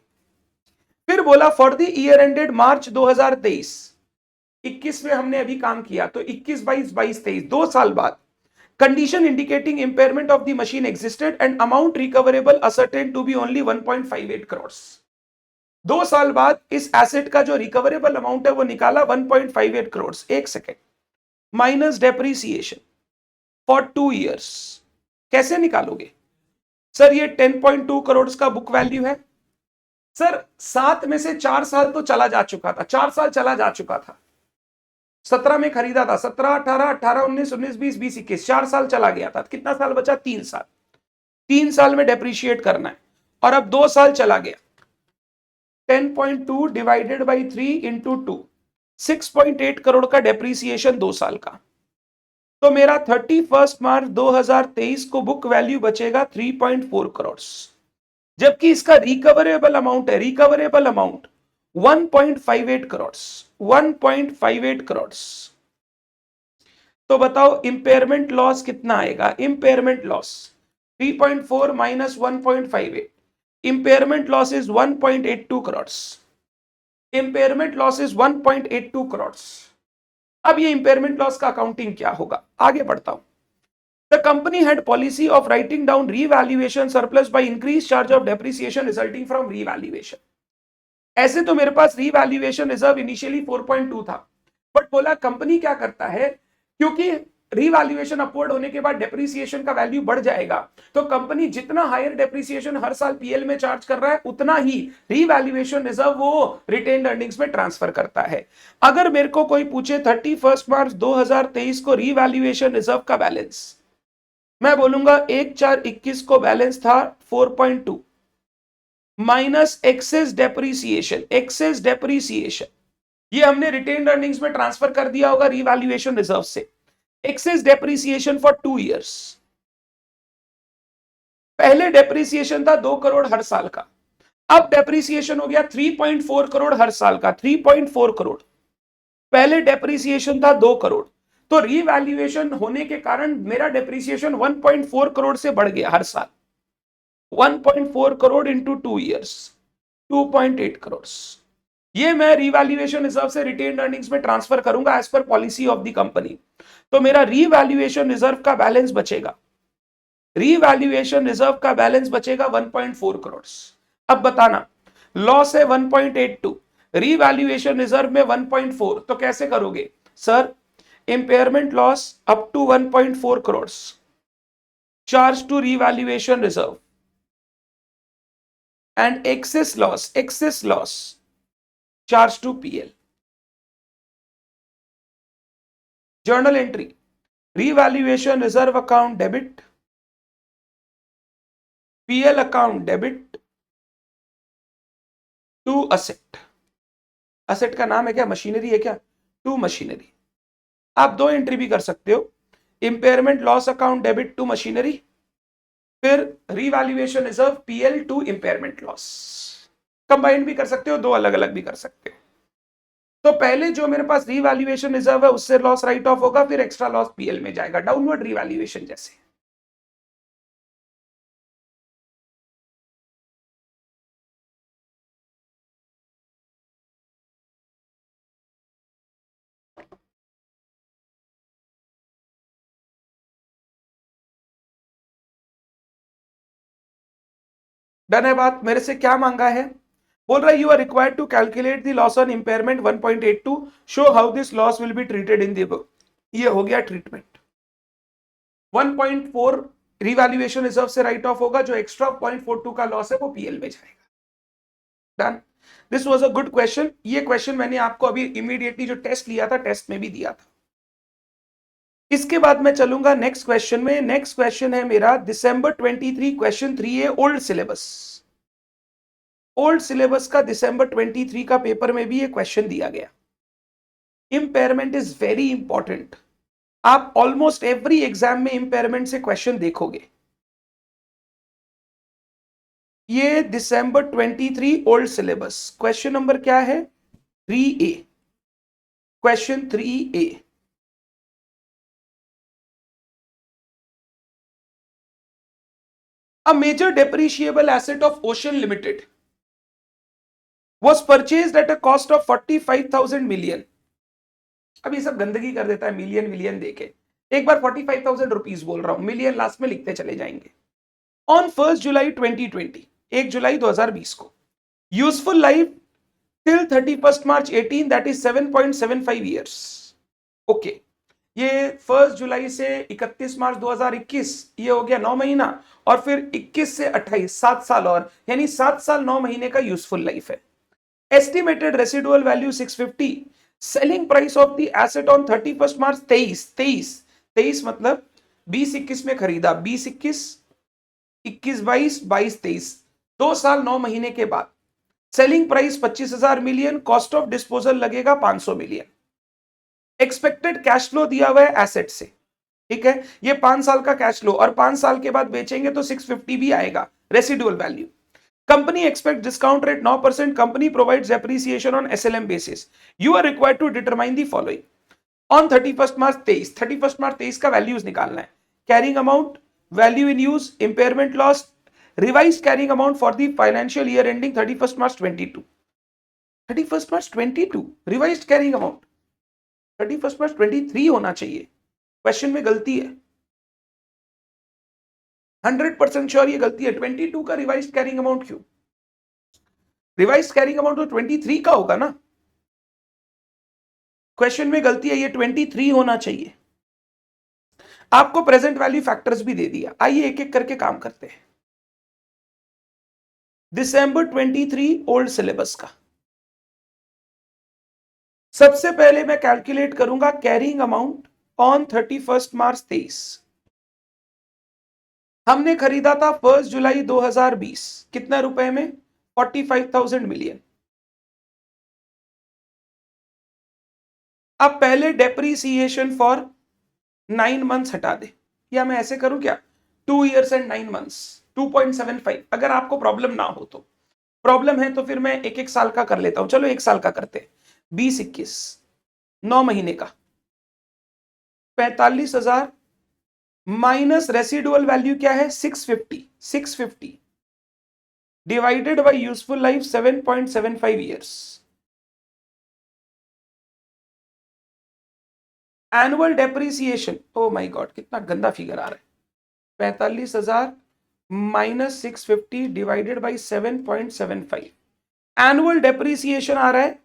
फिर बोला फॉर द ईयर एंडेड मार्च 2023, 21 में हमने अभी काम किया तो 21 22 22 23 2 साल बाद condition indicating impairment of the machine existed and amount recoverable ascertained to be only 1.58 crores। 2 साल बाद इस एसेट का जो रिकवरेबल अमाउंट है वो निकाला 1.58 करोड़। एक second, minus depreciation for 2 years. कैसे निकालोगे सर? ये 10.2 करोड़ का बुक वैल्यू है सर, 7 में से 4 साल तो चला जा चुका था, 4 साल चला जा चुका था। 17 में खरीदा था, 17 18 18 19 19 20 20 21 4 साल चला गया था। कितना साल बचा? 3 साल। 3 साल में डेप्रिशिएट करना है और अब 2 साल चला गया। 10.2 डिवाइडेड बाई 3 इंटू 2, 6.8 करोड़ का डेप्रिसिएशन 2 साल का। तो मेरा 31 मार्च 2023 को बुक वैल्यू बचेगा 3.4 करोड़, जबकि इसका रिकवरेबल अमाउंट है, रिकवरेबल अमाउंट 1.58 करोड़, 1.58 करोड़। तो बताओ इंपेयरमेंट लॉस कितना आएगा? Impairment loss 3.4 minus 1.58, impairment loss is 1.82 crore, impairment loss is 1.82 crore. अब ये इंपेयरमेंट लॉस का अकाउंटिंग क्या होगा? आगे बढ़ता हूं। The company had policy of writing down revaluation surplus by increased charge of depreciation resulting from revaluation। ऐसे तो मेरे पास रीवैल्यूएशन रिजर्व इनिशियली 4.2 था, बट बोला कंपनी क्या करता है, क्योंकि रीवैल्यूएशन अपवर्ड होने के बाद डेप्रिसिएशन का वैल्यू बढ़ जाएगा, तो कंपनी जितना हायर डेप्रिसिएशन हर साल पीएल में चार्ज कर रहा है उतना ही रीवैल्यूएशन रिजर्व वो रिटेन्ड अर्निंग्स में ट्रांसफर करता है। अगर मेरे को कोई पूछे 31 मार्च 2023 को रीवैल्यूएशन रिजर्व का बैलेंस, मैं बोलूंगा 1/4/21 को बैलेंस था 4.2 माइनस एक्सेस डेप्रीसिएशन ये हमने रिटेन्ड अर्निंग्स में ट्रांसफर कर दिया होगा रीवैल्यूएशन रिजर्व से। एक्सेस डेप्रीसिएशन फॉर 2 इयर्स, पहले डेप्रीसिएशन था 2 करोड़ हर साल का, अब डेप्रीसिएशन हो गया 3.4 करोड़ हर साल का। 3.4 करोड़, पहले डेप्रीसिएशन था 2 करोड़, तो रीवैल्यूएशन होने के कारण मेरा डेप्रीसिएशन 1.4 करोड़ से बढ़ गया हर साल। 1.4 करोड़ इंटू 2 ईयर्स 2.8 करोड़, ये मैं रीवैल्यूएशन रिजर्व से रिटेन्ड अर्निंग्स में ट्रांसफर करूंगा as per policy of the company. तो मेरा रीवैल्यूएशन रिजर्व का बैलेंस बचेगा, रीवैल्यूएशन रिजर्व का बैलेंस बचेगा 1.4 करोड़। अब बताना, लॉस है 1.82, रीवैल्यूएशन रिजर्व में 1.4, तो कैसे करोगे sir? Impairment loss up to 1.4 crore charge to revaluation reserve and excess loss charge to PL. Journal entry, revaluation reserve account debit, PL account debit to asset. Asset का नाम है क्या? मशीनरी है क्या? To machinery. आप दो एंट्री भी कर सकते हो, impairment loss account debit to machinery, फिर revaluation reserve PL to impairment loss. Combined भी कर सकते हो, दो अलग अलग भी कर सकते हो। तो पहले जो मेरे पास रीवैल्यूएशन रिजर्व है उससे लॉस राइट ऑफ होगा, फिर एक्स्ट्रा लॉस पीएल में जाएगा, डाउनवर्ड रीवैल्यूएशन जैसे। डन है बात? मेरे से क्या मांगा है? बोल रहा है you are required to calculate the loss on impairment 1.82, show how this loss will be treated in the book. ये हो गया ट्रीटमेंट। 1.4 रिवैल्यूएशन रिजर्व से राइट ऑफ होगा, जो एक्स्ट्रा 0.42 का लॉस है वो पीएल में जाएगा। Done. This was a good question. ये क्वेश्चन मैंने आपको अभी इमीडिएटली जो टेस्ट लिया था टेस्ट में भी दिया था। इसके बाद मैं चलूंगा नेक्स्ट क्वेश्चन में। नेक्स्ट क्वेश्चन है मेरा दिसंबर 23 question 3A old syllabus. Old syllabus का दिसंबर 23 का पेपर में भी ये क्वेश्चन दिया गया। इंपेयरमेंट इज वेरी इंपॉर्टेंट, आप ऑलमोस्ट एवरी एग्जाम में इंपेयरमेंट से क्वेश्चन देखोगे। ये दिसंबर 23 ओल्ड सिलेबस, क्वेश्चन नंबर क्या है? 3A, question 3A। A major depreciable asset of Ocean Limited was purchased at a cost of 45,000 million। अब ये सब गंदगी कर देता है मिलियन मिलियन देके, एक बार 45,000 रुपीज बोल रहा हूं, मिलियन लास्ट में लिखते चले जाएंगे। ऑन 1 जुलाई 2020, 1 जुलाई 2020 को। Useful life till 31 March 18, that is 7.75 years. Okay, ये 1 जुलाई से 31 मार्च 2021, ये हो गया 9 महीना, और फिर 21 से 28 7 साल और, यानी 7 साल 9 महीने का यूजफुल लाइफ है। Estimated residual value 650, selling price of the asset on 31 March 23 मतलब 20-21 में खरीदा, 20-21, 21-22, 22-23, 2 साल 9 महीने के बाद। Selling price 25,000 million, cost of disposal लगेगा 500 मिलियन। एक्सपेक्टेड कैश फ्लो दिया हुआ है एसेट से, ठीक है, ये 5 साल का कैश फ्लो, और 5 साल के बाद बेचेंगे तो 650 भी आएगा residual value. Company expect discount rate 9%, company provides appreciation on SLM basis. You are required to determine the following on 31 March 23। 31 March 23 का वैल्यूज निकालना है। Carrying amount, value in use, impairment loss, revised carrying amount for the financial year ending 31 March 22। 31 March 22 revised carrying amount 31 March 23 होना चाहिए, question में गलती है। 100% sure ये गलती है। 22 का रिवाइज्ड कैरिंग अमाउंट क्यों? रिवाइज्ड कैरिंग अमाउंट तो 23 का होगा ना, क्वेश्चन में गलती है, ये 23 होना चाहिए। आपको प्रेजेंट वैल्यू फैक्टर्स भी दे दिया। आइए एक एक करके काम करते हैं। दिसंबर 23 ओल्ड सिलेबस का। सबसे पहले मैं कैलकुलेट करूंगा कैरिंग अमाउंट ऑन 31 मार्च 23। हमने खरीदा था 1 जुलाई 2020, कितना रुपए में? 45,000 मिलियन। अब पहले डेप्रीसिएशन फॉर 9 मंथ्स हटा दे, या मैं ऐसे करूं क्या, 2 years and 9 months, 2.75। अगर आपको प्रॉब्लम ना हो तो, प्रॉब्लम है तो फिर मैं एक एक साल का कर लेता हूं। चलो एक साल का करते हैं। 20-21, 9 महीने का 45,000 माइनस रेसिडुअल वैल्यू क्या है? 650 divided by useful life 7.75 years. Annual depreciation, oh my God कितना गंदा फिगर आ रहा है। 45,000 minus 650 divided by 7.75। Annual depreciation आ रहा है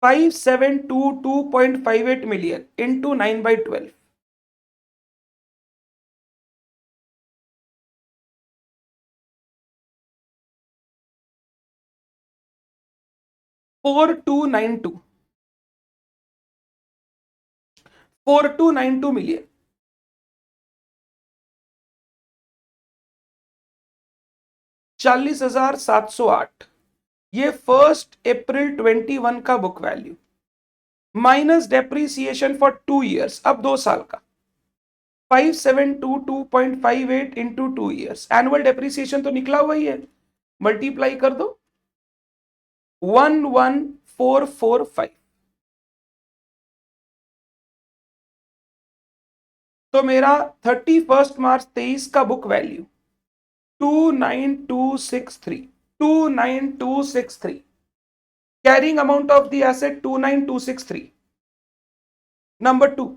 5722.58 मिलियन इंटू 9/12। 4292 4292 मिलियन। 40,708, ये 1 अप्रैल 21 का book value minus depreciation for 2 years, अब 2 साल का 5722.58 इंटू 2 years। एनुअल डेप्रीसिएशन तो निकला हुआ ही है, मल्टीप्लाई कर दो 11445। तो मेरा 31 मार्च 23 का book value 29263, 29263। Carrying amount of the asset 29263। Number 2,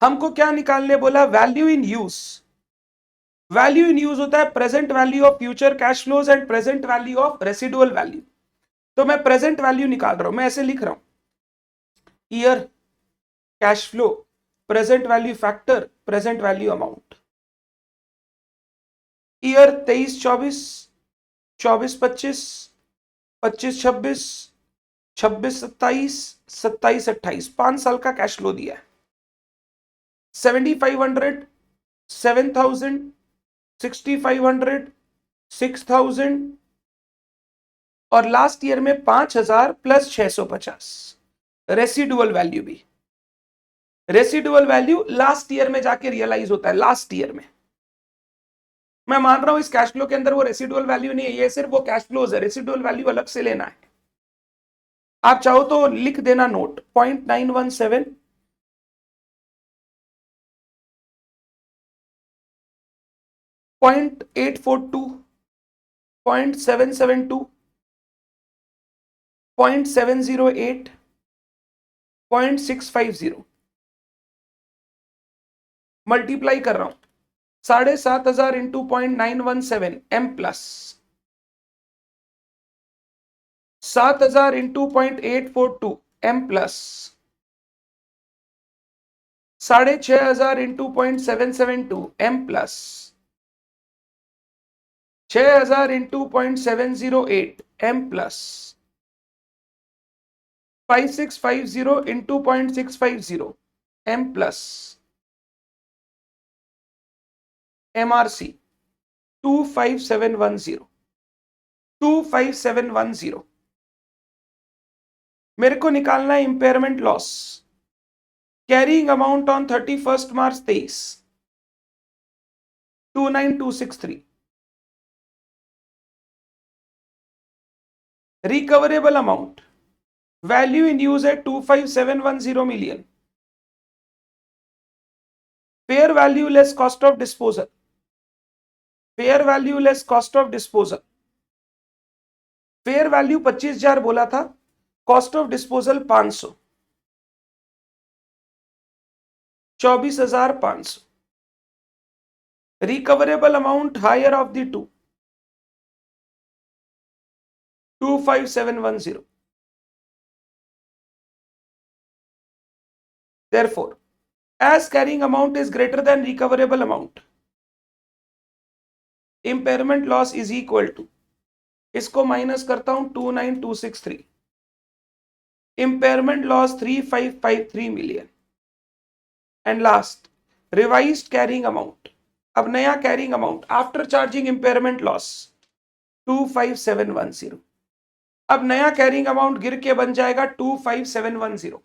हमको क्या निकालने बोला? Value in use. Value in use होता है present value of future cash flows and present value of residual value. तो मैं प्रेजेंट वैल्यू निकाल रहा हूं, मैं ऐसे लिख रहा हूं, year, cash flow, present value factor, present value amount. Year 23-24, 24-25, 25-26, 26-27, 27-28, 5 साल का कैश फ्लो दिया है। 7,500, 7,000, 6,500, 6,000 और लास्ट ईयर में 5,000 प्लस 650 रेसिडुअल वैल्यू भी। रेसिडुअल वैल्यू लास्ट ईयर में जाके रियलाइज होता है, लास्ट ईयर में। मैं मान रहा हूं इस कैश फ्लो के अंदर वो रेसिडुअल वैल्यू नहीं है, ये सिर्फ वो कैश फ्लोज है, रेसिडुअल वैल्यू अलग से लेना है। आप चाहो तो लिख देना नोट 0.917, 0.842, 0.772, 0.708, 0.650। मल्टीप्लाई कर रहा हूं 7,500 into 0.917 M plus 7,000 into 0.842 M plus 6,500 into 0.772 M plus 6,000 into 0.708 M plus 5,650 into 0.650 M plus MRC 25710, 25710। मेरे को निकालना है impairment loss. Carrying amount on 31 March 23, 29263। Recoverable amount, value in use है 25710 million. Fair value less cost of disposal, fair value less cost of disposal. Fair value 25,000 बोला था, cost of disposal 500, 24,500। Recoverable amount higher of the two 25710। Therefore, as carrying amount is greater than recoverable amount, impairment loss is equal to, इसको minus करता हूं 29263, impairment loss 3553 million, and last revised carrying amount, अब नया carrying amount after charging impairment loss 25710, अब नया carrying amount गिर के बन जाएगा 25710,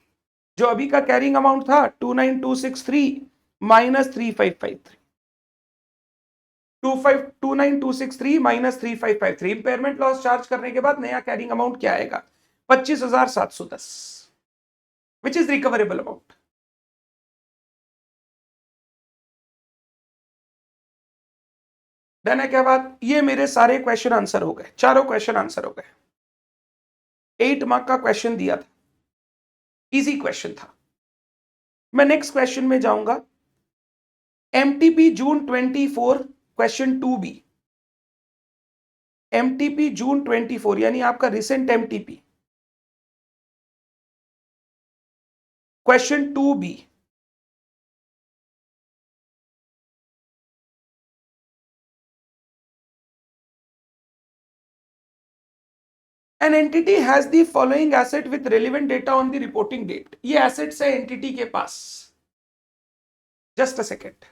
जो अभी का कैरिंग अमाउंट था 29263 minus 3553, 29263 minus 3553, impairment loss charge करने के बाद नया कैरिंग अमाउंट क्या आएगा, 25,710, which is recoverable amount. Done है क्या बात? ये मेरे सारे क्वेश्चन आंसर हो गए, चारों क्वेश्चन आंसर हो गए। 8 मार्क का क्वेश्चन दिया था, इजी क्वेश्चन था। मैं नेक्स्ट क्वेश्चन में जाऊंगा, एमटीपी जून 24 क्वेश्चन 2B, एमटीपी जून 24 यानी आपका recent MTP question 2B, an entity has the following asset with relevant data on the reporting date, ये assets है entity के पास, just a second,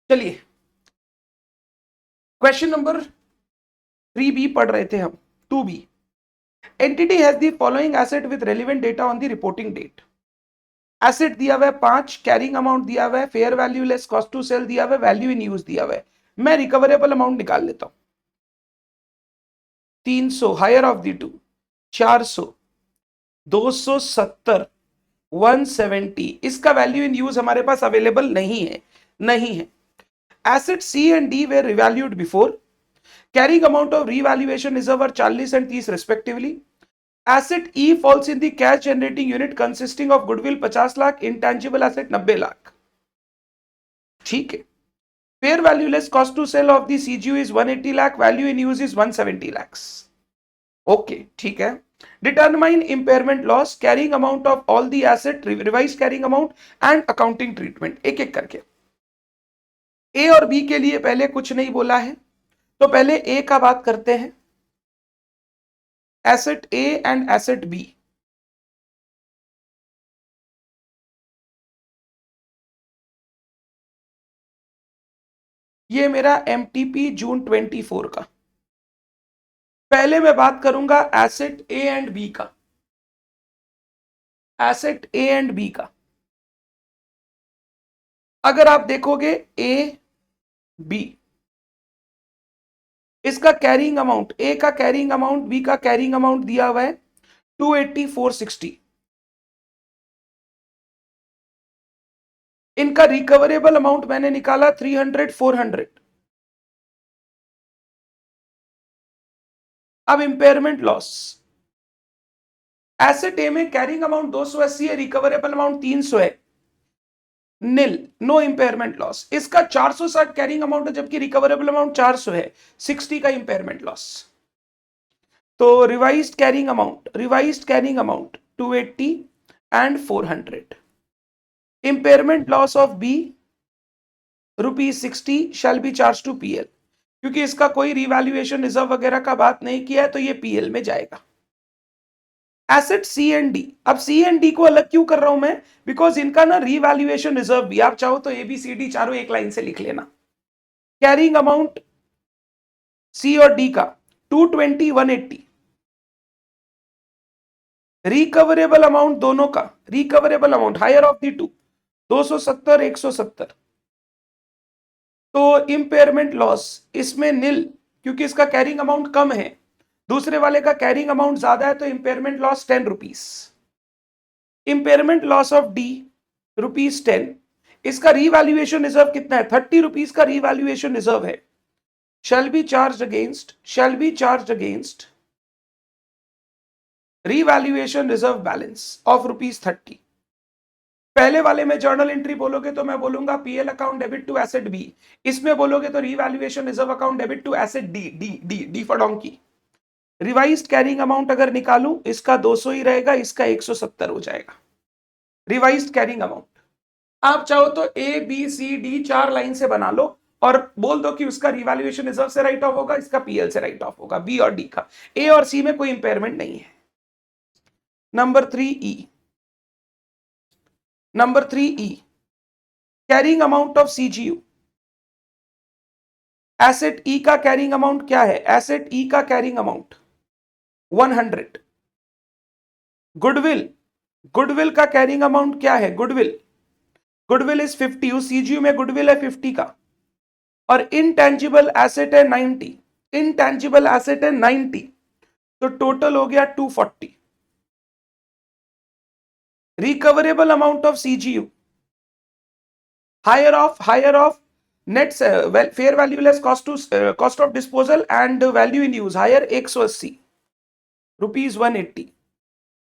चलिए क्वेश्चन नंबर 3B पढ़ रहे थे हम, 2B, entity has the following asset with relevant data on the reporting date, asset दिया हुआ है 5, कैरिंग अमाउंट दिया हुआ है, fair value less cost to sell दिया हुआ है, वैल्यू इन यूज दिया हुआ है, मैं रिकवरेबल अमाउंट निकाल लेता हूं, 300 हायर ऑफ द टू, 400, 270, 170, इसका वैल्यू इन यूज हमारे पास अवेलेबल नहीं है। Asset C and D were revalued before, carrying amount of revaluation reserve are 40 and 30 respectively. Asset E falls in the cash generating unit consisting of goodwill 50 lakh, intangible asset 90 lakh, ठीक है। Fair value less cost to sell of the CGU is 180 lakh, value in use is 170 lakhs. Okay, ठीक है। Determine impairment loss, carrying amount of all the asset, revised carrying amount and accounting treatment, एक एक करके। A और B के लिए पहले कुछ नहीं बोला है, तो पहले A का बात करते हैं, asset A and asset B। ये मेरा एमटीपी जून 24 का, पहले मैं बात करूंगा एसेट ए एंड बी का, एसेट ए एंड बी का। अगर आप देखोगे ए बी, इसका कैरिंग अमाउंट, ए का कैरिंग अमाउंट, बी का कैरिंग अमाउंट दिया हुआ है 280 460, इनका रिकवरेबल अमाउंट मैंने निकाला 300 400। अब इंपेयरमेंट लॉस, एसेट ए में कैरिंग अमाउंट 280 है, रिकवरेबल अमाउंट 300 है, नील, नो इंपेयरमेंट लॉस। इसका 460 कैरिंग अमाउंट है जबकि रिकवरेबल अमाउंट 400 है, 60 का इंपेयरमेंट लॉस। तो revised carrying amount 280 and 400, impairment loss of B ₹60 shall be charge to PL, क्योंकि इसका कोई रिवैल्यूएशन रिजर्व वगैरह का बात नहीं किया है तो ये पीएल में जाएगा। एसेट सी एंड डी, अब सी एंड डी को अलग क्यों कर रहा हूं मैं, बिकॉज इनका ना रिवैल्यूएशन रिजर्व भी, आप चाहो तो एबीसीडी चारों एक लाइन से लिख लेना। कैरिंग अमाउंट सी और डी का 220 180, रिकवरेबल अमाउंट दोनों का, recoverable amount higher of the two 270 170, तो इंपेयरमेंट लॉस इसमें नील, क्योंकि इसका कैरिंग अमाउंट कम है दूसरे वाले का कैरिंग अमाउंट ज्यादा है तो impairment loss 10 rupees. Impairment loss of D ₹10। इसका रीवैल्यूएशन रिजर्व कितना है? 30 रुपीज का रीवैल्यूएशन रिजर्व है। shall be charged against revaluation reserve balance of ₹30। पहले वाले में जर्नल एंट्री बोलोगे तो मैं बोलूंगा PL account debit to asset B, इसमें बोलोगे तो revaluation reserve account debit to asset D, D D D for donkey. Revised carrying amount अगर निकालूं, इसका 200 ही रहेगा, इसका 170 हो जाएगा रिवाइज्ड कैरिंग अमाउंट। आप चाहो तो A B C D 4 line से बना लो और बोल दो कि उसका रिवैल्यूएशन रिजर्व से राइट ऑफ होगा, इसका पीएल से राइट ऑफ होगा, बी और डी का। ए और सी में कोई इंपेयरमेंट नहीं है। Number 3E, carrying amount of CGU. Asset E का कैरिंग अमाउंट क्या है? एसेट ई का कैरिंग अमाउंट 100। गुडविल का कैरिंग अमाउंट क्या है? Goodwill is 50। उस सीजीयू में गुडविल है 50 का, और इनटेंजिबल एसेट है 90। तो टोटल हो गया 240। Recoverable amount of CGU, higher of net fair value less cost of disposal and value in use, higher 180 ₹180।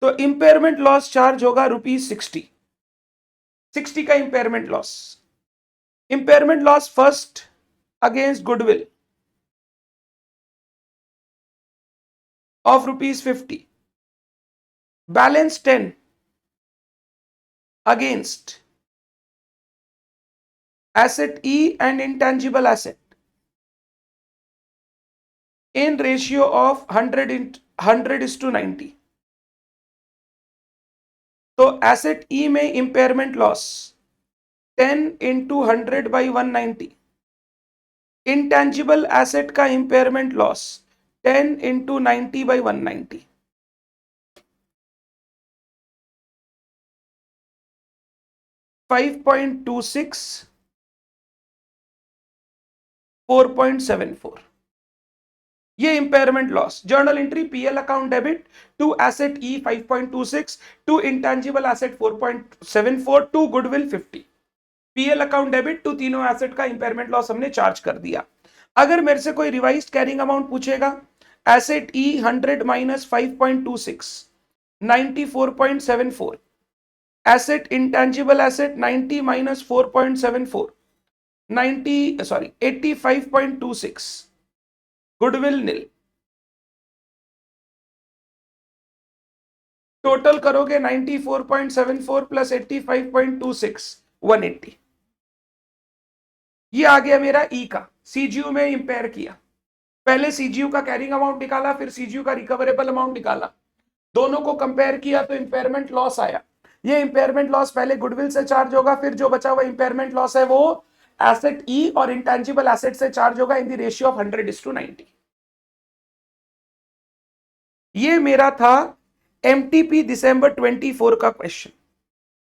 तो इंपेयरमेंट लॉस चार्ज होगा ₹60 का impairment loss first against goodwill of ₹50, balance 10 against asset E and intangible asset in ratio of 100:90। तो asset E में impairment loss 10 into 100/190, intangible asset का impairment loss 10 into 90/190। 5.26 4.74 ये impairment loss. Journal entry PL account debit to asset E 5.26, to intangible asset 4.74, to goodwill 50। PL account debit to तीनों asset का impairment loss हमने charge कर दिया। अगर मेरे से कोई रिवाइज्ड कैरिंग अमाउंट पूछेगा, asset E 100 minus 5.26 94.74, asset intangible asset 90 minus 4.74 85.26, goodwill नील। टोटल करोगे 94.74 प्लस 85.26 180। ये आ गया मेरा ई का। सीजीयू में इंपेयर किया, पहले सीजीयू का कैरिंग अमाउंट निकाला, फिर सीजीयू का रिकवरेबल अमाउंट निकाला, दोनों को कंपेयर किया तो इंपेयरमेंट लॉस आया। ये इंपेयरमेंट लॉस पहले गुडविल से चार्ज होगा, फिर जो बचा हुआ इंपेयरमेंट लॉस है वो एसेट ई और इंटेंजिबल एसेट से चार्ज होगा इन द रेशियो ऑफ 100:90। ये मेरा था एमटीपी दिसंबर 24 का क्वेश्चन।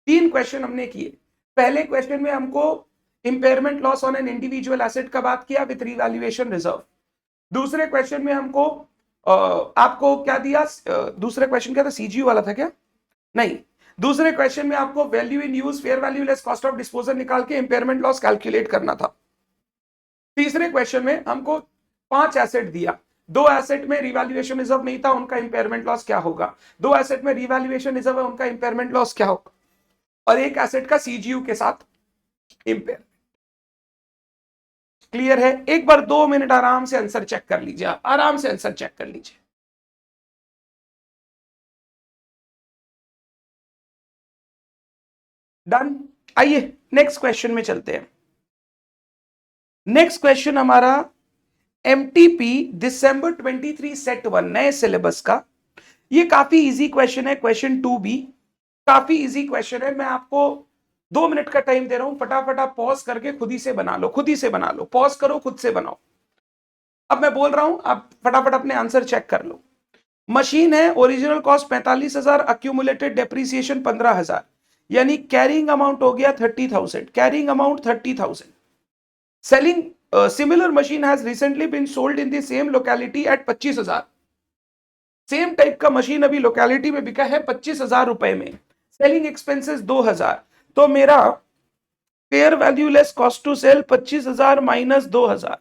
3 क्वेश्चन हमने किए। पहले क्वेश्चन में हमको impairment loss on an individual asset का बात किया विद रिवैल्यूएशन रिजर्व। दूसरे क्वेश्चन में हमको आपको क्या दिया? दूसरे क्वेश्चन क्या था? सीजीयू वाला था क्या? नहीं, दूसरे क्वेश्चन में आपको value in use fair value less cost of disposal निकाल के इंपेयरमेंट लॉस कैलकुलेट करना था। तीसरे क्वेश्चन में हमको 5 एसेट दिया, 2 एसेट में रिवैल्यूएशन रिजर्व नहीं था, उनका इंपेयरमेंट लॉस क्या होगा, 2 एसेट में रिवैल्यूएशन रिजर्व है, उनका इंपेयरमेंट लॉस क्या होगा, और एक एसेट का सीजीयू के साथ इंपेयर। क्लियर है? एक बार 2 मिनट आराम से आंसर चेक कर लीजिए, आराम से आंसर चेक कर लीजिए। डन। आइए नेक्स्ट क्वेश्चन में चलते हैं। नेक्स्ट क्वेश्चन हमारा एमटीपी दिसंबर 23 सेट 1 नए सिलेबस का। ये काफी इजी क्वेश्चन है, क्वेश्चन 2B काफी इजी क्वेश्चन है। मैं आपको 2 मिनट का टाइम दे रहा हूं, फटाफट आप पॉज करके खुद ही से बना लो, पॉज करो, खुद से बनाओ। अब मैं बोल रहा हूं, आप फटाफट अपने आंसर चेक कर लो। मशीन है, ओरिजिनल कॉस्ट 45,000, अक्यूमुलेटेड डेप्रीसिएशन 15,000, यानी कैरिंग अमाउंट हो गया 30,000, carrying amount 30,000। Selling similar machine has recently been sold in the same locality at 25,000, same type का मशीन अभी लोकेलिटी में बिका है 25,000 रुपए में, सेलिंग एक्सपेंसेस 2,000, तो मेरा fair value less cost to sell 25,000 minus 2,000,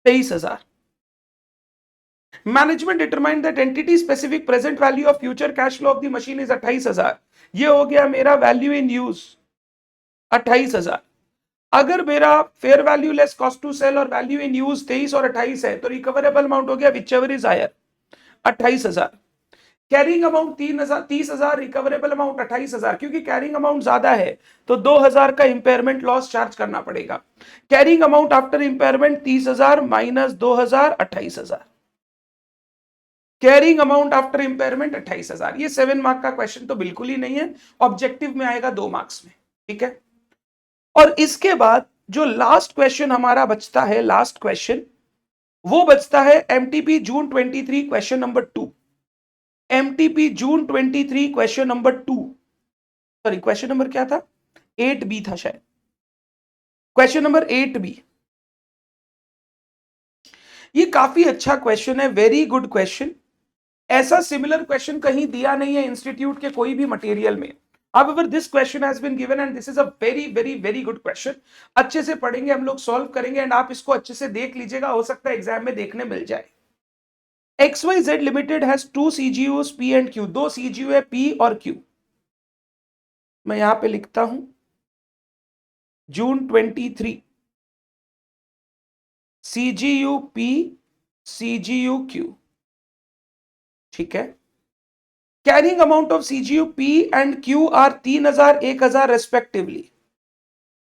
23,000. Management determined that entity specific present value of future cash flow of the machine is 28,000. ये हो गया मेरा वैल्यू इन यूज 28,000. अगर मेरा fair value less cost to sell और value in use 23 और 28 है, तो रिकवरेबल अमाउंट हो गया whichever is higher 28,000. Carrying amount 30,000, recoverable amount 28,000. क्योंकि कैरिंग अमाउंट ज्यादा है तो 2,000 का इंपेयरमेंट लॉस चार्ज करना पड़ेगा. Carrying amount after impairment 30,000 minus 2,000, 28,000. Carrying amount after impairment 28,000. ये 7 मार्क का क्वेश्चन तो बिल्कुल ही नहीं है, ऑब्जेक्टिव में आएगा 2 मार्क्स में. ठीक है. और इसके बाद जो लास्ट क्वेश्चन हमारा बचता है, लास्ट क्वेश्चन वो बचता है MTP June 23 question number 2. MTP June 23 question number 2, sorry question number क्या था, 8B था शायद, क्वेश्चन नंबर 8B. ये काफी अच्छा क्वेश्चन है, वेरी गुड क्वेश्चन. ऐसा सिमिलर क्वेश्चन कहीं दिया नहीं है इंस्टीट्यूट के कोई भी मटेरियल में. However, this question has been given and this is a very very very good question. अच्छे से पढ़ेंगे हम लोग, सॉल्व करेंगे एंड आप इसको अच्छे से देख लीजिएगा, हो सकता है एग्जाम में देखने मिल जाए. XYZ limited has 2 CGUs P and Q. 2 CGU है P और Q. मैं यहां पे लिखता हूं जून 23 CGU P, CGU Q. ठीक है. Carrying amount of CGU P and Q are 3,000, 1,000 respectively.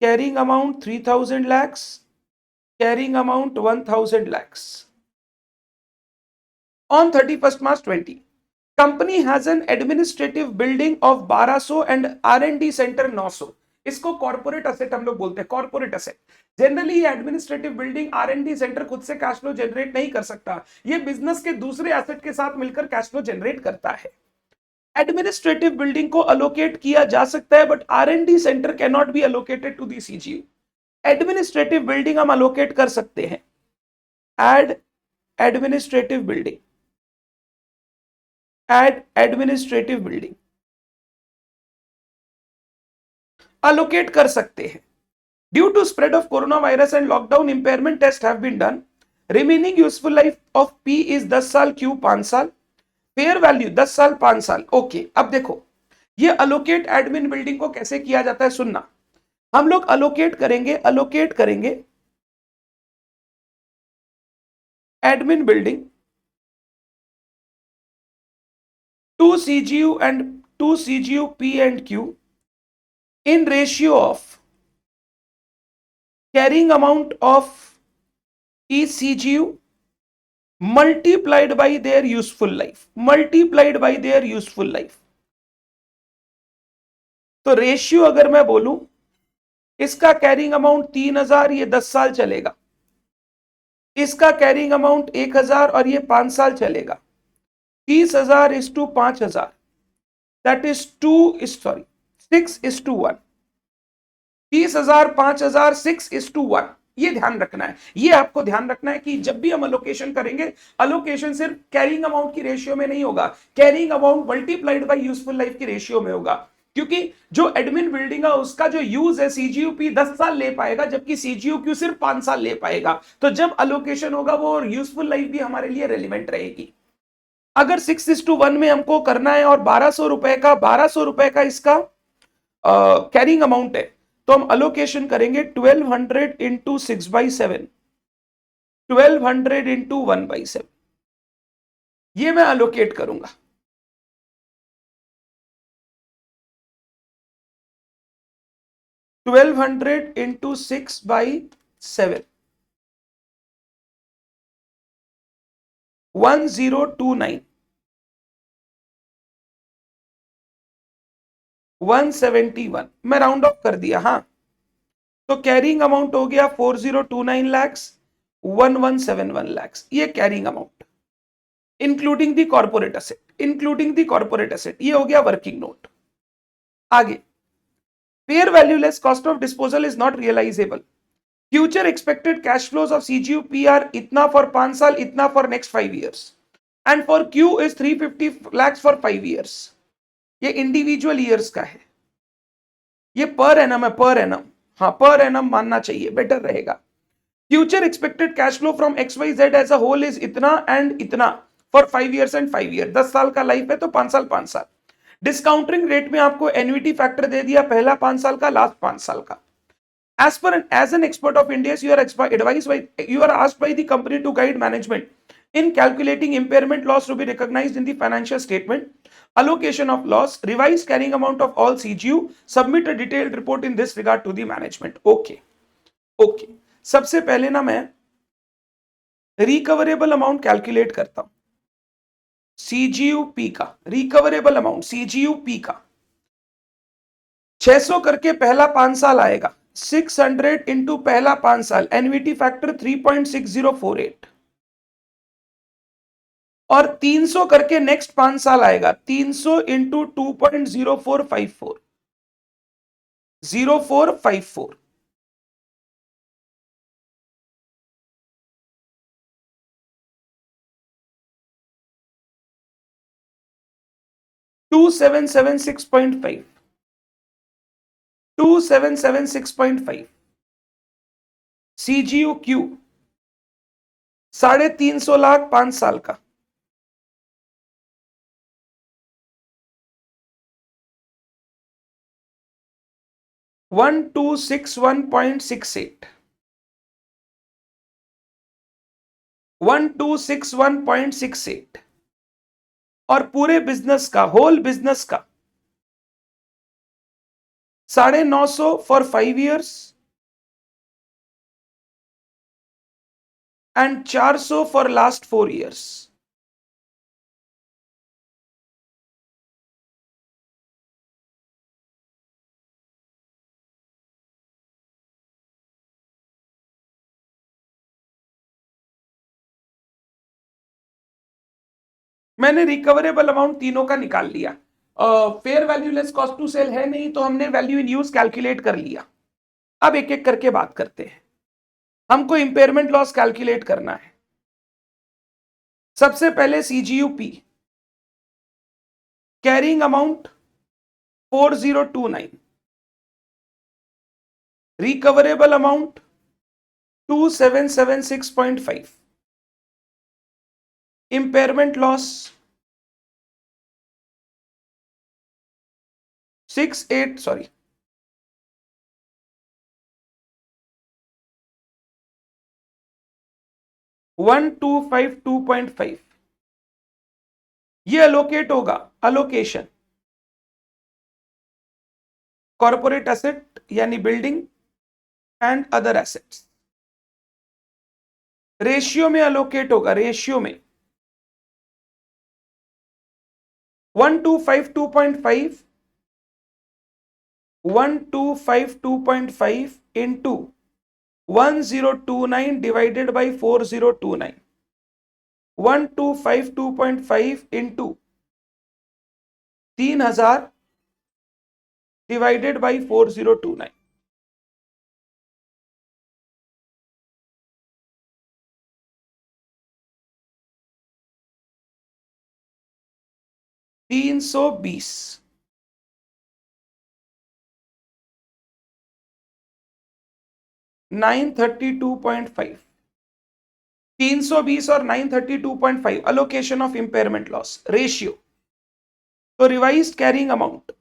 Carrying amount 3,000 lakhs, carrying amount 1,000 lakhs. On 31st March 20, company has an administrative building of 1,200 and R&D center 900. इसको corporate asset हम लोग बोलते हैं, corporate asset. Generally ये administrative building, R&D centre खुद से cash flow generate नहीं कर सकता, ये बिजनेस के दूसरे एसेट के साथ मिलकर कैश फ्लो जनरेट करता है. एडमिनिस्ट्रेटिव बिल्डिंग को अलोकेट किया जा सकता है but R&D centre can not be allocated to the CGU. Administrative building हम अलोकेट कर सकते हैं, ad administrative building, ad administrative building allocate कर सकते हैं. Due to spread of coronavirus and lockdown impairment test have been done. Remaining useful life of P is 10 साल, Q 5 साल. Fair value 10 साल 5 साल. ओके, अब देखो ये अलोकेट एडमिन बिल्डिंग को कैसे किया जाता है, सुनना. हम लोग अलोकेट करेंगे admin building to CGU P and Q in ratio of carrying amount of each CGU multiplied by their useful life, तो रेशियो अगर मैं बोलूं, इसका कैरिंग अमाउंट 3,000, ये 10 साल चलेगा. इसका कैरिंग अमाउंट 1,000 और ये 5 साल चलेगा. 30,000 इज टू 5,000, दैट इज 6:1. 30,000 5,000 6:1. ये ध्यान रखना है, ये आपको ध्यान रखना है कि जब भी हम अलोकेशन करेंगे, अलोकेशन सिर्फ कैरिंग अमाउंट की रेशियो में नहीं होगा, carrying amount multiplied by useful life की रेशियो में होगा. क्योंकि जो एडमिन बिल्डिंग है उसका जो यूज है CGU P 10 साल ले पाएगा, जबकि CGU Q सिर्फ 5 साल ले पाएगा. तो जब अलोकेशन होगा वो यूजफुल लाइफ भी हमारे लिए रेलिवेंट रहेगी. अगर 6:1 में हमको करना है और 1,200 रुपए का इसका कैरिंग अमाउंट है, तो हम अलोकेशन करेंगे 1,200 इंटू 6/7, 1,200 इंटू 1/7. ये मैं अलोकेट करूंगा. 1,200 इंटू 6/7, 1029, 171. मैं राउंड ऑफ कर दिया. हाँ, तो कैरिंग अमाउंट हो गया 4,029 lakhs, 1,171 lakhs. ये carrying amount including the corporate asset, ये हो गया वर्किंग नोट. आगे, fair value less cost of disposal is not realisable. Future expected cash flows of CGU P are इतना फॉर 5 साल, इतना for next 5 years. And for Q is 350 lakhs for 5 years। ये individual years का है, ये per annum है, per annum. हाँ, per annum मानना चाहिए, बेटर रहेगा। Future expected cash flow from X Y Z as a whole is इतना एंड इतना फॉर 5 years एंड 5 year। 10 साल का लाइफ है तो 5 साल 5 साल। डिस्काउंटिंग रेट में आपको एन्युटी फैक्टर दे दिया, पहला 5 साल का, लास्ट 5 साल का। As an expert of India's, you are asked by the company to guide management in calculating impairment loss to be recognized in the financial statement, allocation of loss, revised carrying amount of all CGU, submit a detailed report in this regard to the management। Okay, okay। सबसे पहले ना मैं recoverable amount calculate करता हूं, सीजीयूपी का recoverable amount, सीजीयूपी का 600 करके पहला 5 साल आएगा, 600 इंटू पहला 5 साल, एनवीटी फैक्टर 3.6048, और 300 करके नेक्स्ट 5 साल आएगा, 300 इंटू 2.0454, 0454। 2776.5, 2776.5 सीजीयू क्यू 350 लाख 5 साल का, 1261.68, 1261.68। और पूरे बिजनेस का, होल बिजनेस का 950 for 5 years and 400 for last 4 years। मैंने रिकवरेबल अमाउंट तीनों का निकाल लिया। Fair value less cost to sell है नहीं, तो हमने वैल्यू इन यूज कैलकुलेट कर लिया। अब एक एक करके बात करते हैं। हमको इंपेयरमेंट लॉस कैलकुलेट करना है। सबसे पहले सीजीयूपी carrying amount 4029, recoverable amount 2776.5, impairment loss 1252.5। ये अलोकेट होगा, अलोकेशन कॉर्पोरेट एसेट यानी building and other assets, ratio में अलोकेट होगा, रेशियो में 1252.5, 1252.5 into 1029 divided by 4029, 1252.5 into 3000 divided by 4029। 320, 932.5, 320 और 932.5 allocation of impairment loss ratio. तो revised carrying amount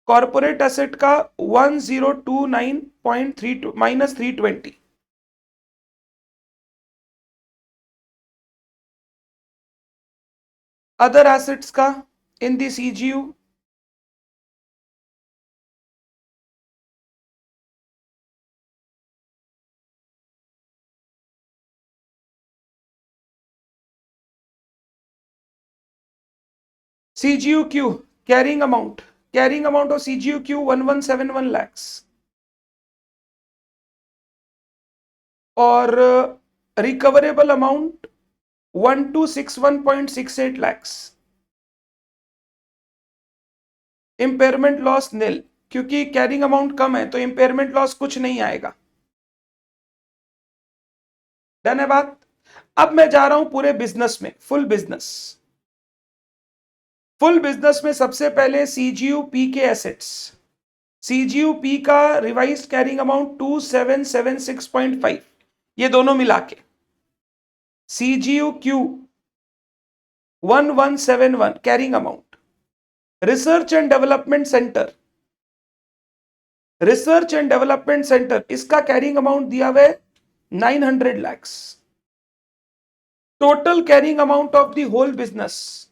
corporate asset का 1029.32 माइनस 320, अदर एसेट्स का in the CGU CGU Q carrying amount of CGU Q 1171 lakhs और recoverable amount 1261.68 lakhs। Impairment loss nil, क्योंकि carrying amount कम है तो impairment loss कुछ नहीं आएगा। डन है बात। अब मैं जा रहा हूं पूरे बिजनेस में, फुल बिजनेस में सबसे पहले सीजीयूपी के एसेट्स, सीजीयूपी का रिवाइज्ड कैरिंग अमाउंट 2776.5, ये दोनों मिला के CGUQ 1171 carrying amount, research and development centre इसका कैरिंग अमाउंट दिया हुआ है 900 lakhs, total carrying amount of the whole business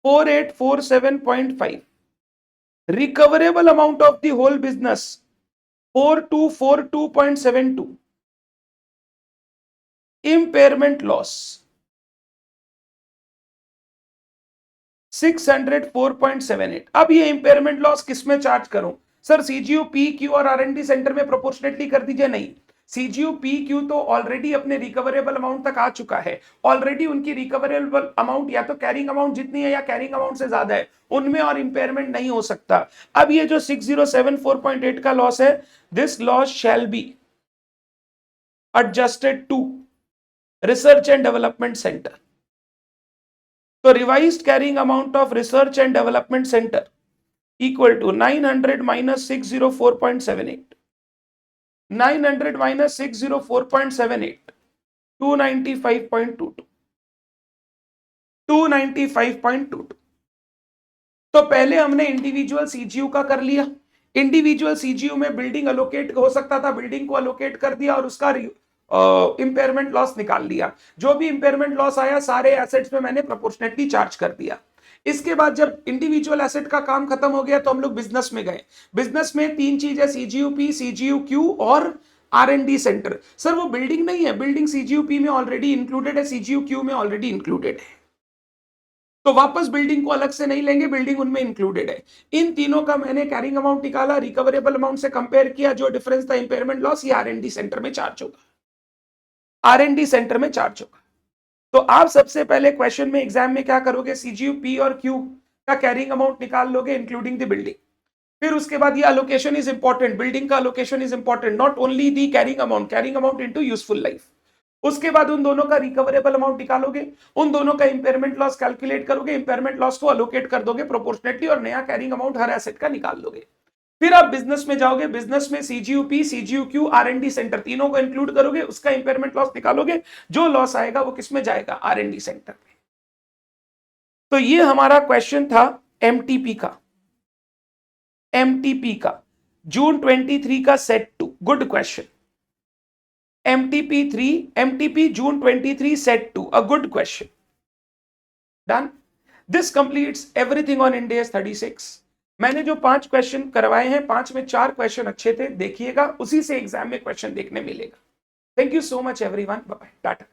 4847.5, recoverable amount of the whole business 4242.72, impairment loss 604.78। अब ये इम्पेयरमेंट लॉस किसमें चार्ज करूं? सर सीजीयू पी क्यू और R and D centre में प्रोपोर्शनेटली कर दीजिए। नहीं, सीजीयू पी क्यू तो ऑलरेडी अपने रिकवरेबल अमाउंट तक आ चुका है, ऑलरेडी उनकी रिकवरेबल अमाउंट या तो कैरिंग अमाउंट जितनी है या कैरिंग अमाउंट से ज्यादा है, उनमें और इंपेयरमेंट नहीं हो सकता। अब ये जो 6074.8 का लॉस है, this loss shall be adjusted to research and development centre. तो revised carrying amount of research and development centre equal to 900 minus 604.78, 900 minus 604.78, 295.22, 295.22। तो पहले हमने इंडिविजुअल सीजीयू का कर लिया, इंडिविजुअल सीजीयू में बिल्डिंग अलोकेट हो सकता था, बिल्डिंग को अलोकेट कर दिया और उसका इंपेयरमेंट लॉस निकाल लिया। जो भी इंपेयरमेंट लॉस आया सारे एसेट्स में मैंने प्रोपोर्शनेटली चार्ज कर दिया। इसके बाद जब इंडिविजुअल एसेट का काम खत्म हो गया तो हम लोग बिजनेस में गए। बिजनेस में तीन चीजें, सीजीयूपी, सीजीयूक्यू और आरएनडी सेंटर। सर वो बिल्डिंग नहीं है, बिल्डिंग सीजीयूपी में ऑलरेडी इंक्लूडेड है, सीजीयूक्यू में ऑलरेडी इंक्लूडेड है, तो वापस बिल्डिंग को अलग से नहीं लेंगे, बिल्डिंग उनमें इंक्लूडेड है। इन तीनों का मैंने कैरिंग अमाउंट निकाला, रिकवरेबल अमाउंट से कंपेयर किया, जो डिफरेंस था इंपेयरमेंट लॉस, ये आरएनडी सेंटर में चार्ज होगा, आरएनडी सेंटर में चार्ज होगा। तो आप सबसे पहले क्वेश्चन में एग्जाम में क्या करोगे, सीजीयू पी और क्यू का कैरिंग अमाउंट निकाल लोगे इंक्लूडिंग द बिल्डिंग। फिर उसके बाद ये अलोकेशन इज इंपॉर्टेंट, बिल्डिंग का allocation is important, not only the carrying amount into useful life. उसके बाद उन दोनों का रिकवरेबल अमाउंट निकालोगे, उन दोनों का इंपेयरमेंट लॉस कैलकुलेट करोगे, इंपेयरमेंट लॉस को अलोकेट कर दोगे प्रोपोर्शनेटली और नया कैरिंग अमाउंट हर एसेट का निकाल लोगे। फिर आप बिजनेस में जाओगे, बिजनेस में सीजीयूपी, सीजीयूक्यू, आरएनडी सेंटर तीनों को इंक्लूड करोगे, उसका इंपेयरमेंट लॉस निकालोगे, जो लॉस आएगा वो किसमें जाएगा, आरएनडी सेंटर में। तो ये हमारा क्वेश्चन था एमटीपी का जून 23 का set 2, good question. MTP June 23 set 2, a good question, done. This completes everything on Ind AS 36। मैंने जो 5 क्वेश्चन करवाए हैं, 5 में 4 क्वेश्चन अच्छे थे, देखिएगा, उसी से एग्जाम में क्वेश्चन देखने मिलेगा। Thank you so much everyone, bye bye, Tata.